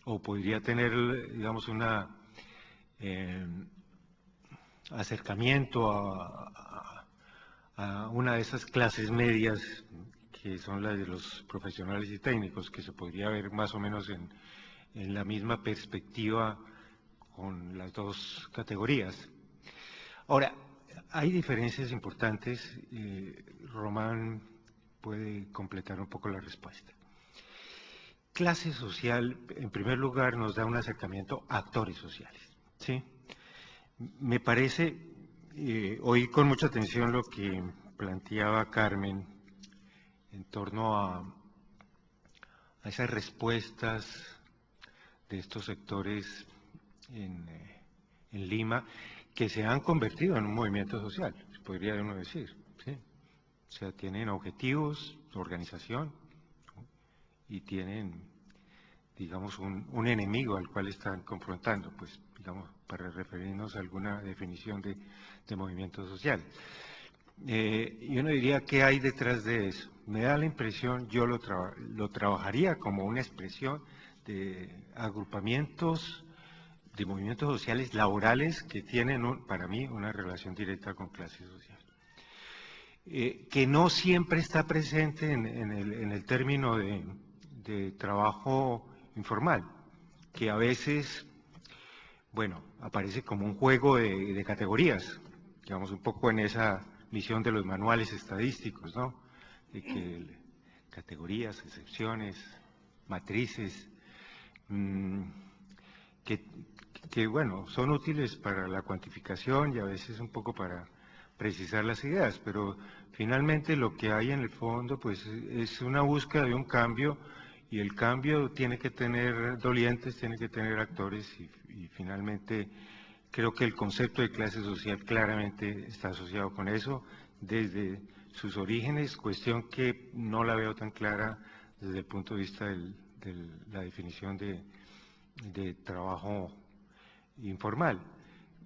O podría tener, digamos, un acercamiento a una de esas clases medias que son las de los profesionales y técnicos, que se podría ver más o menos en la misma perspectiva con las dos categorías. Ahora, hay diferencias importantes, Román puede completar un poco la respuesta. Clase social, en primer lugar, nos da un acercamiento a actores sociales, ¿sí? Me parece, oí con mucha atención lo que planteaba Carmen en torno a esas respuestas de estos sectores en Lima que se han convertido en un movimiento social, podría uno decir, ¿sí? O sea, tienen objetivos, organización y tienen, digamos, un enemigo al cual están confrontando, pues, digamos, para referirnos a alguna definición de movimiento social. Y uno diría, ¿qué hay detrás de eso? Me da la impresión, yo lo trabajaría como una expresión de agrupamientos de movimientos sociales laborales que tienen, para mí, una relación directa con clase social. Que no siempre está presente en el término de trabajo informal, que a veces, bueno, aparece como un juego de categorías, digamos, un poco en esa misión de los manuales estadísticos, ¿no? De que categorías, excepciones, matrices, que, bueno, son útiles para la cuantificación y a veces un poco para precisar las ideas, pero finalmente lo que hay en el fondo, pues, es una búsqueda de un cambio, y el cambio tiene que tener dolientes, tiene que tener actores, y finalmente creo que el concepto de clase social claramente está asociado con eso desde sus orígenes, cuestión que no la veo tan clara desde el punto de vista la definición de trabajo informal.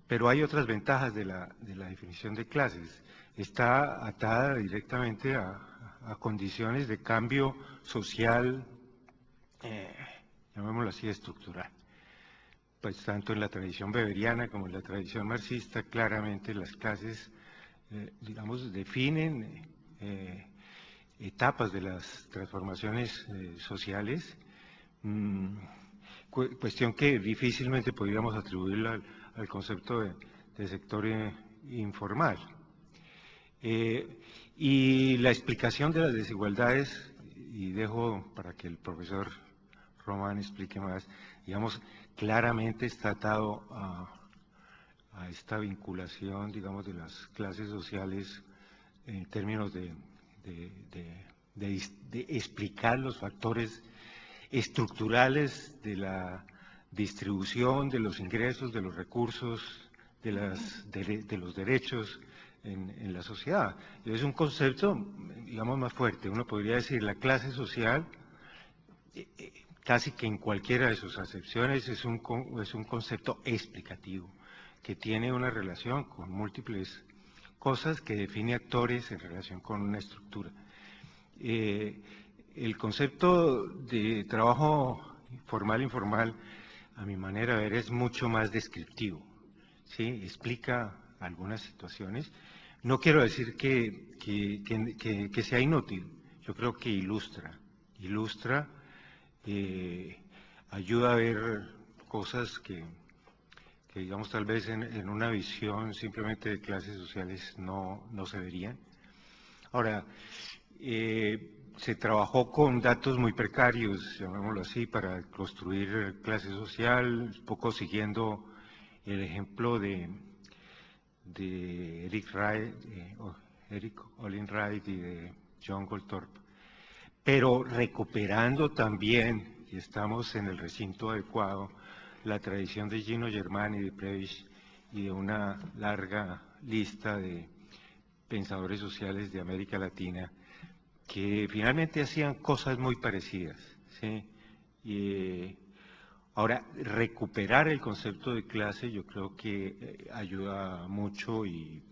Pero hay otras ventajas de la definición de clases. Está atada directamente a condiciones de cambio social, llamémoslo así, estructural. Pues tanto en la tradición weberiana como en la tradición marxista, claramente las clases, digamos, definen etapas de las transformaciones sociales, cuestión que difícilmente podríamos atribuirla al concepto de sector informal. Y la explicación de las desigualdades, y dejo para que el profesor Román explique más, digamos, claramente está atado a esta vinculación, digamos, de las clases sociales en términos de explicar los factores estructurales de la distribución de los ingresos, de los recursos, de los derechos en la sociedad. Es un concepto, digamos, más fuerte. Uno podría decir la clase social, casi que en cualquiera de sus acepciones, es un concepto explicativo, que tiene una relación con múltiples cosas, que define actores en relación con una estructura. El concepto de trabajo formal e informal, a mi manera de ver, es mucho más descriptivo, ¿sí? Explica algunas situaciones. No quiero decir que sea inútil, yo creo que ilustra, ayuda a ver cosas que digamos tal vez en una visión simplemente de clases sociales no se verían. Ahora, se trabajó con datos muy precarios, llamémoslo así, para construir clase social, un poco siguiendo el ejemplo de Eric Olin Wright y de John Goldthorpe, pero recuperando también, y estamos en el recinto adecuado, la tradición de Gino Germani, de Prebisch y de una larga lista de pensadores sociales de América Latina que finalmente hacían cosas muy parecidas, ¿sí? Y ahora, recuperar el concepto de clase yo creo que ayuda mucho, y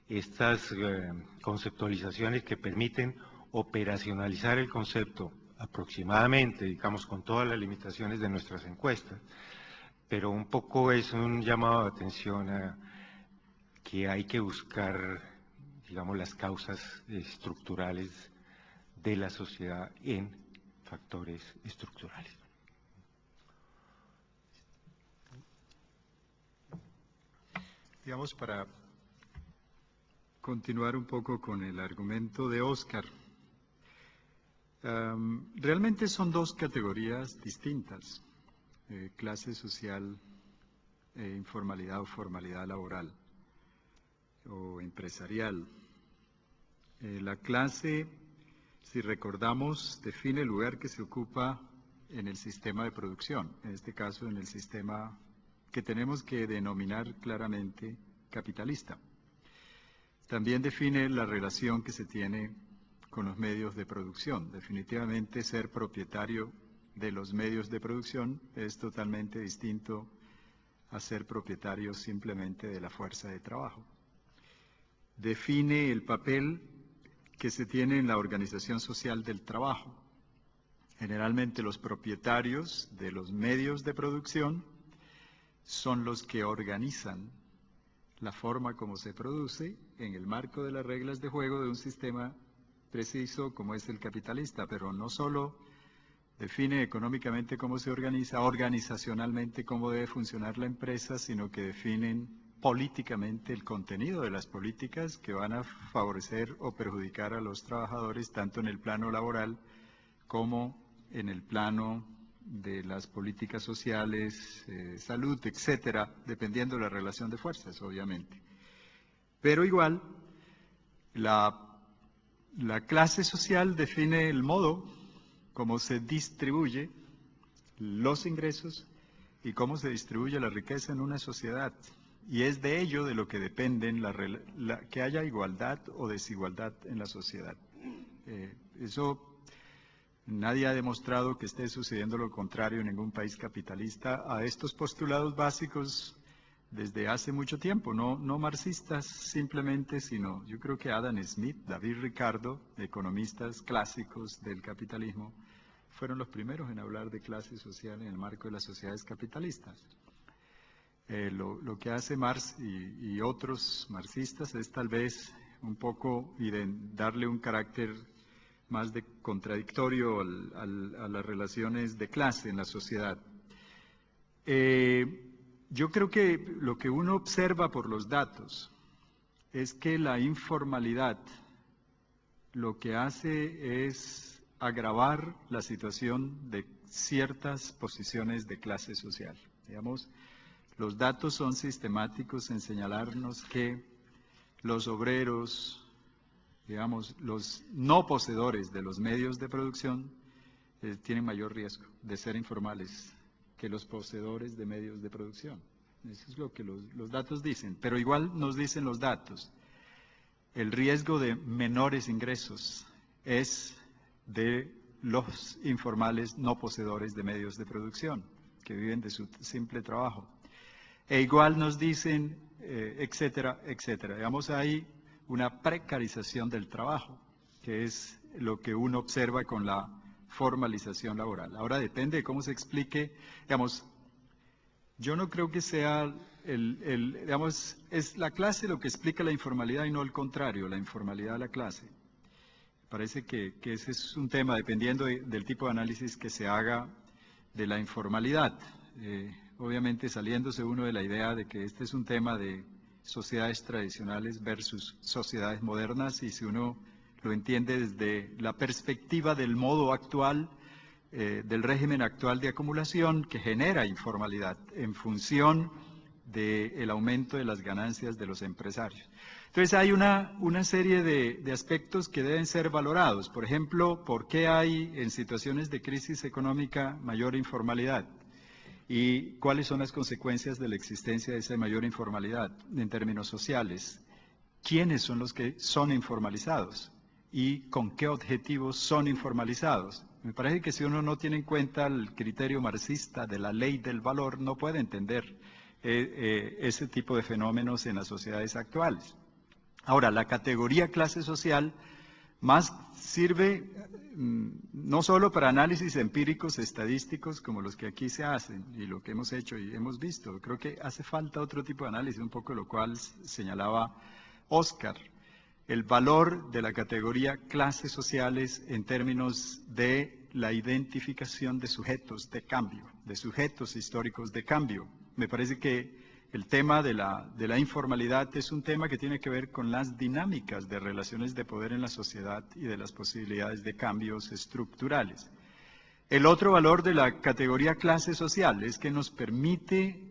estas conceptualizaciones que permiten operacionalizar el concepto aproximadamente, digamos, con todas las limitaciones de nuestras encuestas, pero un poco es un llamado de atención a que hay que buscar, digamos, las causas estructurales de la sociedad en factores estructurales. Digamos, para continuar un poco con el argumento de Oscar, realmente son dos categorías distintas, clase social, informalidad o formalidad laboral o empresarial. La clase, si recordamos, define el lugar que se ocupa en el sistema de producción, en este caso en el sistema que tenemos que denominar claramente capitalista. También define la relación que se tiene con los medios de producción. Definitivamente ser propietario de los medios de producción es totalmente distinto a ser propietario simplemente de la fuerza de trabajo. Define el papel que se tiene en la organización social del trabajo. Generalmente los propietarios de los medios de producción son los que organizan la forma como se produce en el marco de las reglas de juego de un sistema preciso como es el capitalista, pero no solo define económicamente cómo se organiza, organizacionalmente cómo debe funcionar la empresa, sino que definen políticamente el contenido de las políticas que van a favorecer o perjudicar a los trabajadores, tanto en el plano laboral como en el plano de las políticas sociales, salud, etcétera, dependiendo de la relación de fuerzas, obviamente. Pero igual, la clase social define el modo como se distribuye los ingresos y cómo se distribuye la riqueza en una sociedad. Y es de ello de lo que dependen que haya igualdad o desigualdad en la sociedad. Eso Nadie ha demostrado que esté sucediendo lo contrario en ningún país capitalista a estos postulados básicos desde hace mucho tiempo, no marxistas simplemente, sino yo creo que Adam Smith, David Ricardo, economistas clásicos del capitalismo, fueron los primeros en hablar de clase social en el marco de las sociedades capitalistas. Lo que hace Marx y otros marxistas es tal vez un poco darle un carácter más de contradictorio a las relaciones de clase en la sociedad. Yo creo que lo que uno observa por los datos es que la informalidad lo que hace es agravar la situación de ciertas posiciones de clase social. Digamos, los datos son sistemáticos en señalarnos que los obreros, digamos, los no poseedores de los medios de producción tienen mayor riesgo de ser informales que los poseedores de medios de producción. Eso es lo que los datos dicen, pero igual nos dicen los datos. El riesgo de menores ingresos es de los informales no poseedores de medios de producción, que viven de su simple trabajo. E igual nos dicen, etcétera, etcétera. Digamos, hay una precarización del trabajo, que es lo que uno observa con la formalización laboral. Ahora depende de cómo se explique, digamos, yo no creo que sea digamos, es la clase lo que explica la informalidad y no al contrario, la informalidad de la clase. Parece que ese es un tema dependiendo del tipo de análisis que se haga de la informalidad. Obviamente saliéndose uno de la idea de que este es un tema de sociedades tradicionales versus sociedades modernas, y si uno lo entiende desde la perspectiva del modo actual, del régimen actual de acumulación que genera informalidad en función del aumento de las ganancias de los empresarios. Entonces hay una serie de aspectos que deben ser valorados. Por ejemplo, ¿por qué hay en situaciones de crisis económica mayor informalidad? ¿Y cuáles son las consecuencias de la existencia de esa mayor informalidad en términos sociales? ¿Quiénes son los que son informalizados? ¿Y con qué objetivos son informalizados? Me parece que si uno no tiene en cuenta el criterio marxista de la ley del valor, no puede entender ese tipo de fenómenos en las sociedades actuales. Ahora, la categoría clase social más sirve no solo para análisis empíricos estadísticos como los que aquí se hacen y lo que hemos hecho y hemos visto. Creo que hace falta otro tipo de análisis, un poco lo cual señalaba Oscar. El valor de la categoría clases sociales en términos de la identificación de sujetos de cambio, de sujetos históricos de cambio. Me parece que el tema de la informalidad es un tema que tiene que ver con las dinámicas de relaciones de poder en la sociedad y de las posibilidades de cambios estructurales. El otro valor de la categoría clase social es que nos permite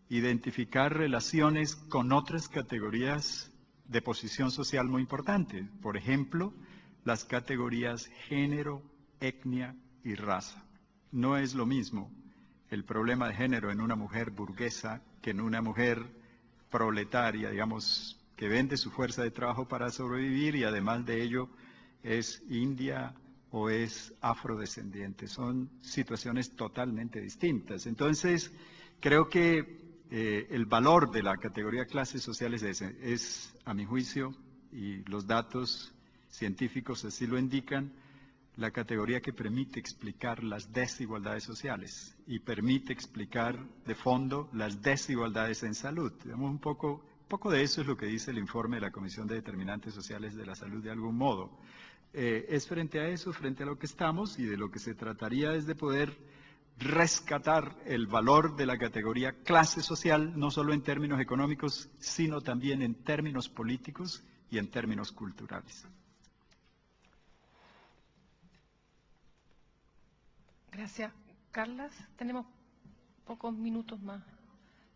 identificar relaciones con otras categorías de posición social muy importante. Por ejemplo, las categorías género, etnia y raza. No es lo mismo el problema de género en una mujer burguesa que en una mujer proletaria, digamos, que vende su fuerza de trabajo para sobrevivir y además de ello es india o es afrodescendiente. Son situaciones totalmente distintas. Entonces, creo que el valor de la categoría clases sociales es, a mi juicio, y los datos científicos así lo indican, la categoría que permite explicar las desigualdades sociales y permite explicar de fondo las desigualdades en salud. Digamos, un poco de eso es lo que dice el informe de la Comisión de Determinantes Sociales de la Salud de algún modo. Es frente a eso, frente a lo que estamos, y de lo que se trataría es de poder rescatar el valor de la categoría clase social, no solo en términos económicos, sino también en términos políticos y en términos culturales. Gracias. Carlas, tenemos pocos minutos más,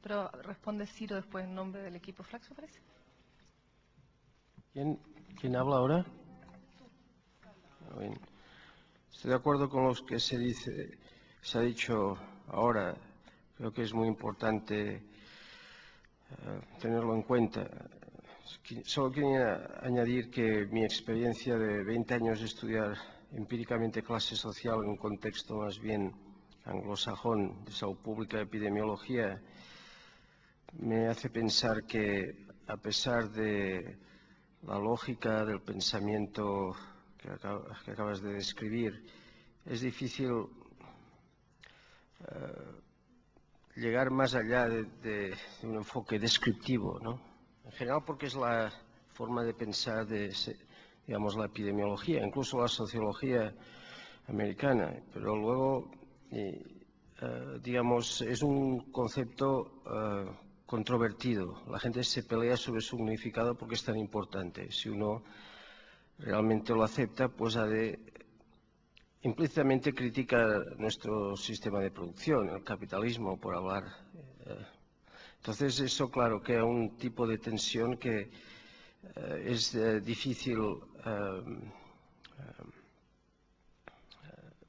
pero responde Ciro después en nombre del equipo Flaxo, parece. ¿Quién habla ahora? Bien. Estoy de acuerdo con lo que se ha dicho ahora. Creo que es muy importante tenerlo en cuenta. Solo quería añadir que mi experiencia de 20 años de estudiar empíricamente clase social en un contexto más bien anglosajón de salud pública y epidemiología, me hace pensar que, a pesar de la lógica del pensamiento que acabas de describir, es difícil llegar más allá de un enfoque descriptivo, ¿no? En general porque es la forma de pensar de, digamos, la epidemiología, incluso la sociología americana, pero luego, digamos, es un concepto controvertido. La gente se pelea sobre su significado porque es tan importante. Si uno realmente lo acepta, pues implícitamente critica nuestro sistema de producción, el capitalismo, por hablar. Entonces, eso, claro, crea un tipo de tensión que es difícil,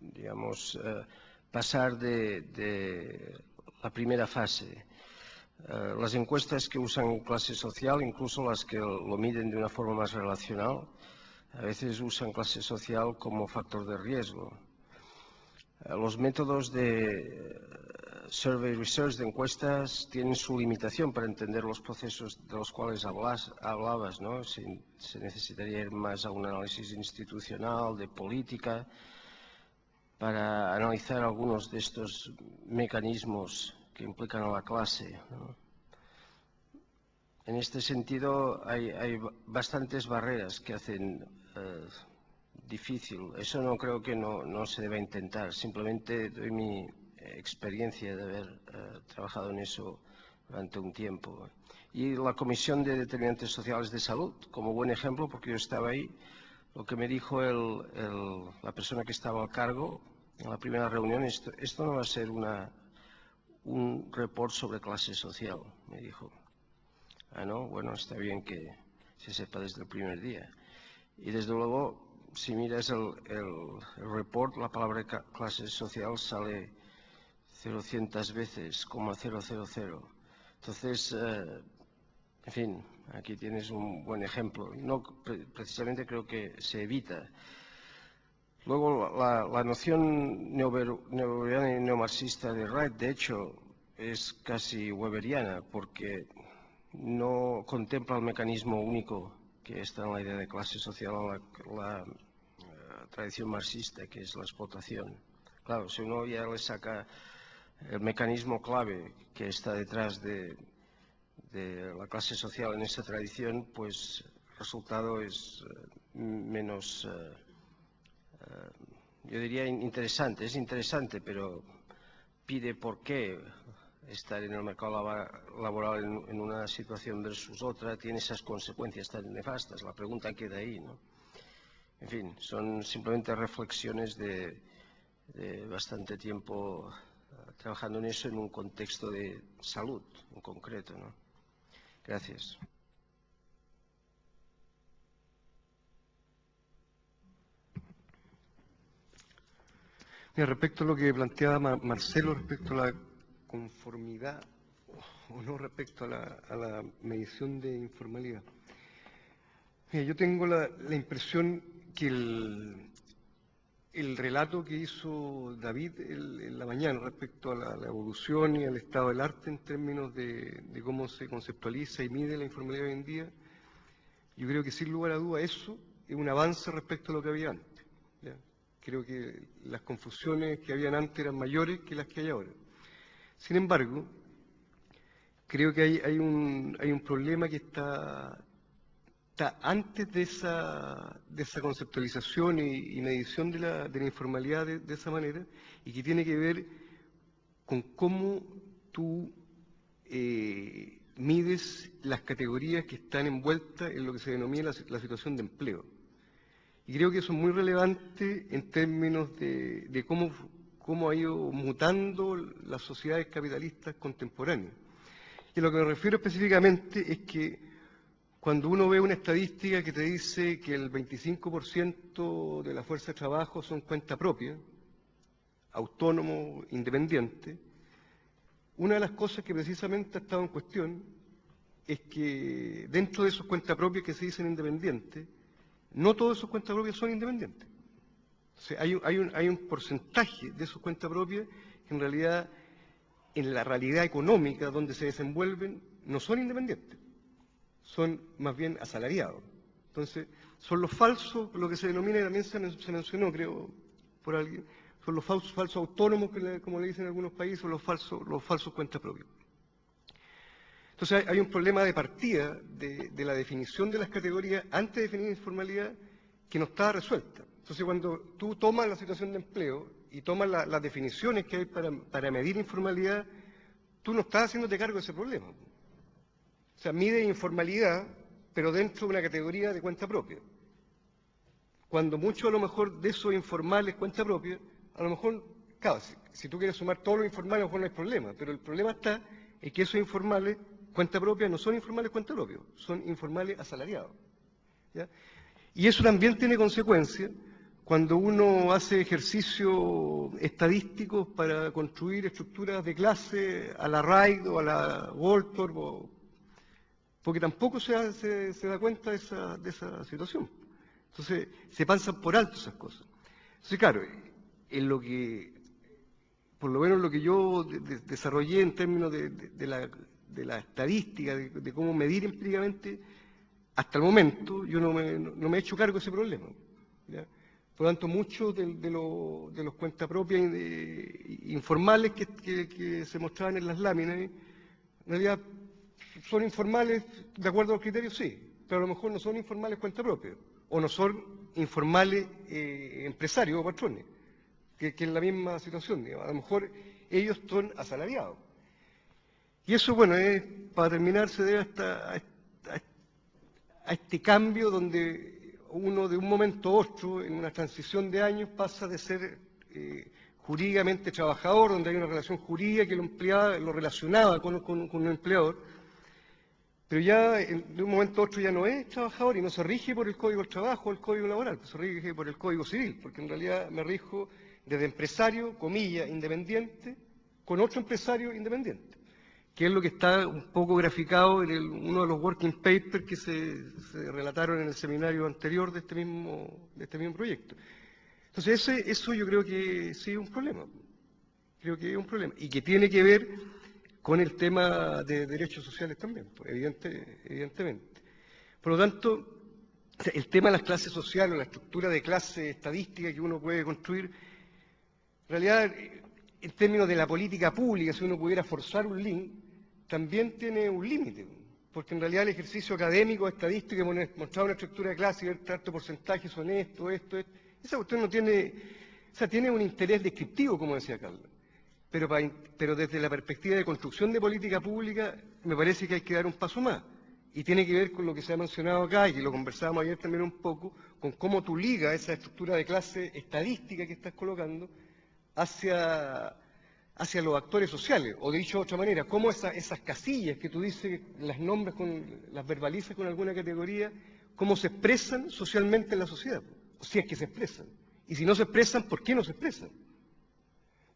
digamos, pasar de la primera fase. Las encuestas que usan clase social, incluso las que lo miden de una forma más relacional, a veces usan clase social como factor de riesgo. Los métodos de survey research, de encuestas, tienen su limitación para entender los procesos de los cuales hablabas, ¿no? Se necesitaría ir más a un análisis institucional, de política, para analizar algunos de estos mecanismos que implican a la clase, ¿no? En este sentido, hay bastantes barreras que hacen difícil. Eso no creo que no se deba intentar. Simplemente doy mi experiencia de haber trabajado en eso durante un tiempo. Y la Comisión de Determinantes Sociales de Salud, como buen ejemplo, porque yo estaba ahí, lo que me dijo la persona que estaba al cargo en la primera reunión, esto no va a ser un report sobre clase social, me dijo. Ah, no, bueno, está bien que se sepa desde el primer día. Y desde luego, si miras el report, la palabra clase social sale 0,100 veces, .000. Entonces, en fin, aquí tienes un buen ejemplo. No, precisamente creo que se evita. Luego, la noción neoberiana y neomarxista de Wright, de hecho, es casi weberiana, porque no contempla el mecanismo único que está en la idea de clase social, la tradición marxista, que es la explotación. Claro, si uno ya le saca el mecanismo clave que está detrás de la clase social en esa tradición, pues el resultado es menos, yo diría, interesante. Es interesante, pero pide por qué estar en el mercado laboral en una situación versus otra tiene esas consecuencias tan nefastas. La pregunta queda ahí, ¿no? En fin, son simplemente reflexiones de bastante tiempo trabajando en eso en un contexto de salud en concreto, ¿no? Gracias. Respecto a lo que planteaba Marcelo, respecto a la conformidad o no respecto a la medición de informalidad. Mira, yo tengo la impresión que el relato que hizo David en la mañana respecto a la evolución y al estado del arte en términos de cómo se conceptualiza y mide la informalidad hoy en día, yo creo que sin lugar a duda eso es un avance respecto a lo que había antes, ¿ya? Creo que las confusiones que habían antes eran mayores que las que hay ahora. Sin embargo, creo que hay un problema que está antes de esa conceptualización y medición de la informalidad de esa manera, y que tiene que ver con cómo tú mides las categorías que están envueltas en lo que se denomina la situación de empleo. Y creo que eso es muy relevante en términos de cómo ha ido mutando las sociedades capitalistas contemporáneas. Y a lo que me refiero específicamente es que cuando uno ve una estadística que te dice que el 25% de la fuerza de trabajo son cuenta propia, autónomo, independiente, una de las cosas que precisamente ha estado en cuestión es que dentro de esos cuentas propias que se dicen independientes, no todos esos cuentas propias son independientes. Entonces, hay un porcentaje de sus cuentas propias que en realidad, en la realidad económica donde se desenvuelven, no son independientes, son más bien asalariados. Entonces, son los falsos, lo que se denomina, y también se mencionó, creo, por alguien, son los falsos autónomos, como le dicen en algunos países, o los falsos cuentas propias. Entonces, hay un problema de partida de la definición de las categorías antes de definir informalidad que no está resuelta. Entonces, cuando tú tomas la situación de empleo y tomas las definiciones que hay para medir informalidad, tú no estás haciéndote cargo de ese problema. O sea, mide informalidad, pero dentro de una categoría de cuenta propia. Cuando mucho a lo mejor de esos informales cuenta propia, a lo mejor, claro, si tú quieres sumar todos los informales, a lo mejor no hay problema, pero el problema está en que esos informales cuenta propia no son informales cuenta propia, son informales asalariados. ¿Ya? Y eso también tiene consecuencias cuando uno hace ejercicios estadísticos para construir estructuras de clase a la Wright o a la Walthorpe, porque tampoco se da cuenta de esa situación. Entonces, se pasan por alto esas cosas. Entonces, claro, en lo que, por lo menos lo que yo desarrollé en términos de la estadística, de cómo medir empíricamente, hasta el momento yo no me he hecho cargo de ese problema. ¿Ya? Por lo tanto, muchos de los cuentas propias informales que se mostraban en las láminas, en realidad son informales de acuerdo a los criterios, sí, pero a lo mejor no son informales cuenta propia, o no son informales empresarios o patrones, que es la misma situación, digamos. A lo mejor ellos son asalariados. Y eso, bueno, para terminar, se debe a este cambio donde uno de un momento a otro, en una transición de años, pasa de ser jurídicamente trabajador, donde hay una relación jurídica que lo relacionaba con un empleador, pero ya de un momento a otro ya no es trabajador y no se rige por el Código del Trabajo o el Código Laboral, se rige por el Código Civil, porque en realidad me rijo desde empresario, comillas, independiente, con otro empresario independiente, que es lo que está un poco graficado en uno de los working papers que se relataron en el seminario anterior de este mismo proyecto. Entonces, eso yo creo que sí es un problema. Creo que es un problema. Y que tiene que ver con el tema de derechos sociales también, pues, evidentemente. Por lo tanto, el tema de las clases sociales, o la estructura de clase estadística que uno puede construir, en realidad, en términos de la política pública, si uno pudiera forzar un link, también tiene un límite, porque en realidad el ejercicio académico, estadístico, mostrar una estructura de clase y ver tanto porcentaje son esto, esa cuestión no tiene, o sea, tiene un interés descriptivo, como decía Carla, pero desde la perspectiva de construcción de política pública, me parece que hay que dar un paso más, y tiene que ver con lo que se ha mencionado acá, y que lo conversábamos ayer también un poco, con cómo tú ligas esa estructura de clase estadística que estás colocando hacia los actores sociales, o dicho de otra manera, cómo esas casillas que tú dices, las nombres, las verbalizas con alguna categoría, cómo se expresan socialmente en la sociedad, si es que se expresan. Y si no se expresan, ¿por qué no se expresan?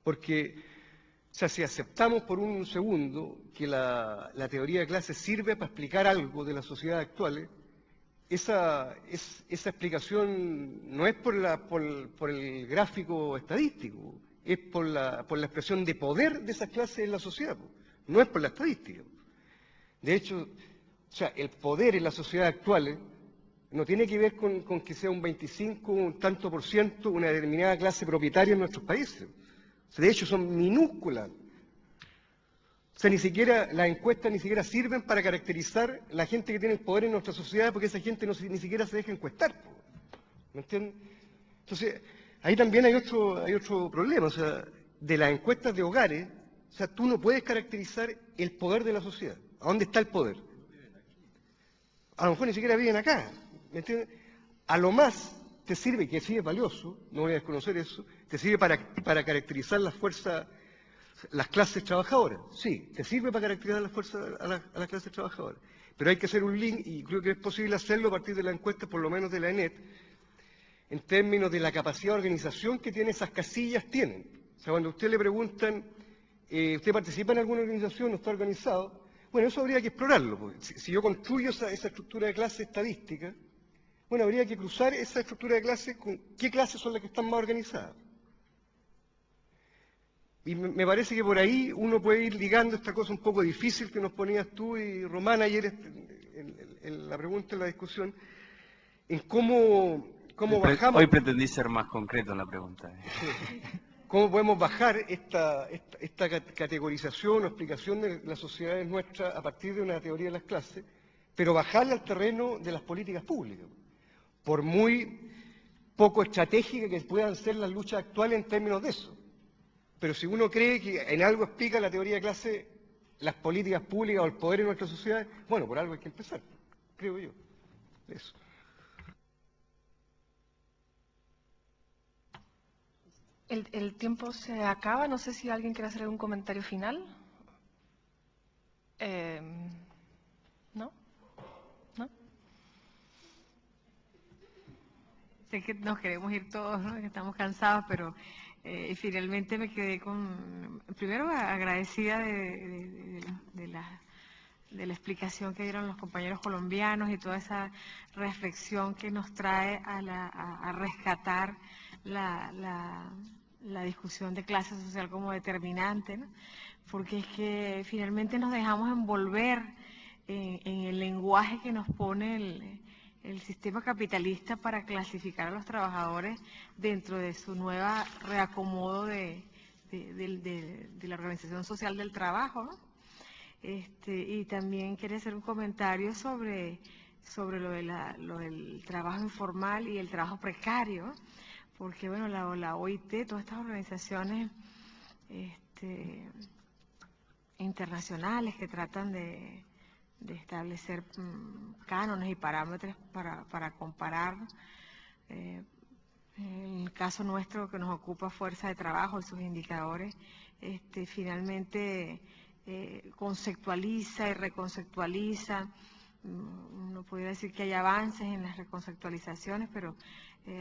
Porque, o sea, si aceptamos por un segundo que la teoría de clases sirve para explicar algo de la sociedad actual, esa explicación no es por el gráfico estadístico, es por la expresión de poder de esas clases en la sociedad, no es por la estadística. De hecho, o sea, el poder en la sociedad actual no tiene que ver con que sea un 25, un tanto por ciento, una determinada clase propietaria en nuestros países. O sea, de hecho, son minúsculas. O sea, ni siquiera las encuestas ni siquiera sirven para caracterizar la gente que tiene el poder en nuestra sociedad, porque esa gente ni siquiera se deja encuestar. ¿Me entienden? Entonces, ahí también hay otro problema. O sea, de las encuestas de hogares, o sea, tú no puedes caracterizar el poder de la sociedad. ¿A dónde está el poder? A lo mejor ni siquiera viven acá. ¿Me entiendes? A lo más te sirve, que sí es valioso, no voy a desconocer eso, te sirve para caracterizar las fuerzas, las clases trabajadoras. Sí, te sirve para caracterizar las fuerzas a las clases trabajadoras. Pero hay que hacer un link, y creo que es posible hacerlo a partir de la encuesta, por lo menos de la ENET, en términos de la capacidad de organización que tienen esas casillas tienen. O sea, cuando a usted le preguntan, ¿usted participa en alguna organización o está organizado? Bueno, eso habría que explorarlo. Porque si yo construyo esa estructura de clase estadística, Bueno, habría que cruzar esa estructura de clase con qué clases son las que están más organizadas. Y me parece que por ahí uno puede ir ligando esta cosa un poco difícil que nos ponías tú y Román ayer en la pregunta, en la discusión, en cómo bajamos... Hoy pretendí ser más concreto en la pregunta. Sí. ¿Cómo podemos bajar esta categorización o explicación de las sociedades nuestras a partir de una teoría de las clases, pero bajarla al terreno de las políticas públicas? Por muy poco estratégica que puedan ser las luchas actuales en términos de eso. Pero si uno cree que en algo explica la teoría de clase las políticas públicas o el poder en nuestras sociedades, bueno, por algo hay que empezar, creo yo. Eso. El tiempo se acaba, no sé si alguien quiere hacer algún comentario final. ¿No? ¿No? Sé que nos queremos ir todos, ¿no? Que estamos cansados, pero finalmente me quedé primero agradecida de la explicación que dieron los compañeros colombianos y toda esa reflexión que nos trae a rescatar la discusión de clase social como determinante, ¿no? Porque es que finalmente nos dejamos envolver en el lenguaje que nos pone el sistema capitalista para clasificar a los trabajadores dentro de su nueva reacomodo de la organización social del trabajo, ¿no? Y también quería hacer un comentario sobre lo del trabajo informal y el trabajo precario, ¿no? Porque bueno, la OIT, todas estas organizaciones internacionales que tratan de establecer cánones y parámetros para comparar el caso nuestro que nos ocupa fuerza de trabajo y sus indicadores, finalmente conceptualiza y reconceptualiza. Uno podría decir que hay avances en las reconceptualizaciones, pero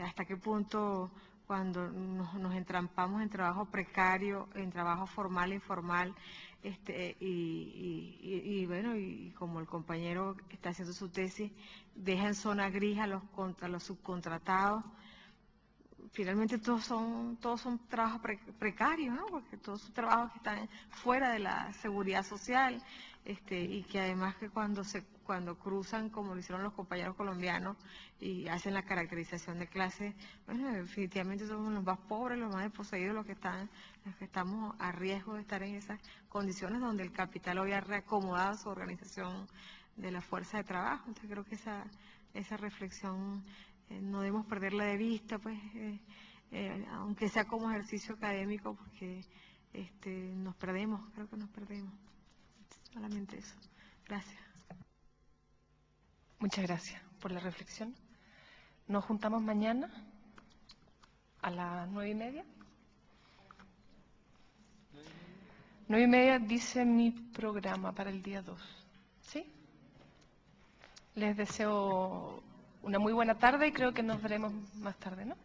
hasta qué punto cuando nos entrampamos en trabajo precario, en trabajo formal e informal, y como el compañero que está haciendo su tesis, deja en zona gris a los subcontratados. Finalmente todos son trabajos precarios, ¿no? Porque todos son trabajos que están fuera de la seguridad social, y que además que cuando cruzan, como lo hicieron los compañeros colombianos, y hacen la caracterización de clase, bueno, definitivamente somos los más pobres, los más desposeídos, los que estamos a riesgo de estar en esas condiciones donde el capital hoy ha reacomodado su organización de la fuerza de trabajo. Entonces creo que esa reflexión no debemos perderla de vista, pues, aunque sea como ejercicio académico, porque nos perdemos, creo que nos perdemos. Solamente eso. Gracias. Muchas gracias por la reflexión. Nos juntamos mañana a las 9:30. 9:30 dice mi programa para el día 2. ¿Sí? Les deseo una muy buena tarde y creo que nos veremos más tarde, ¿no?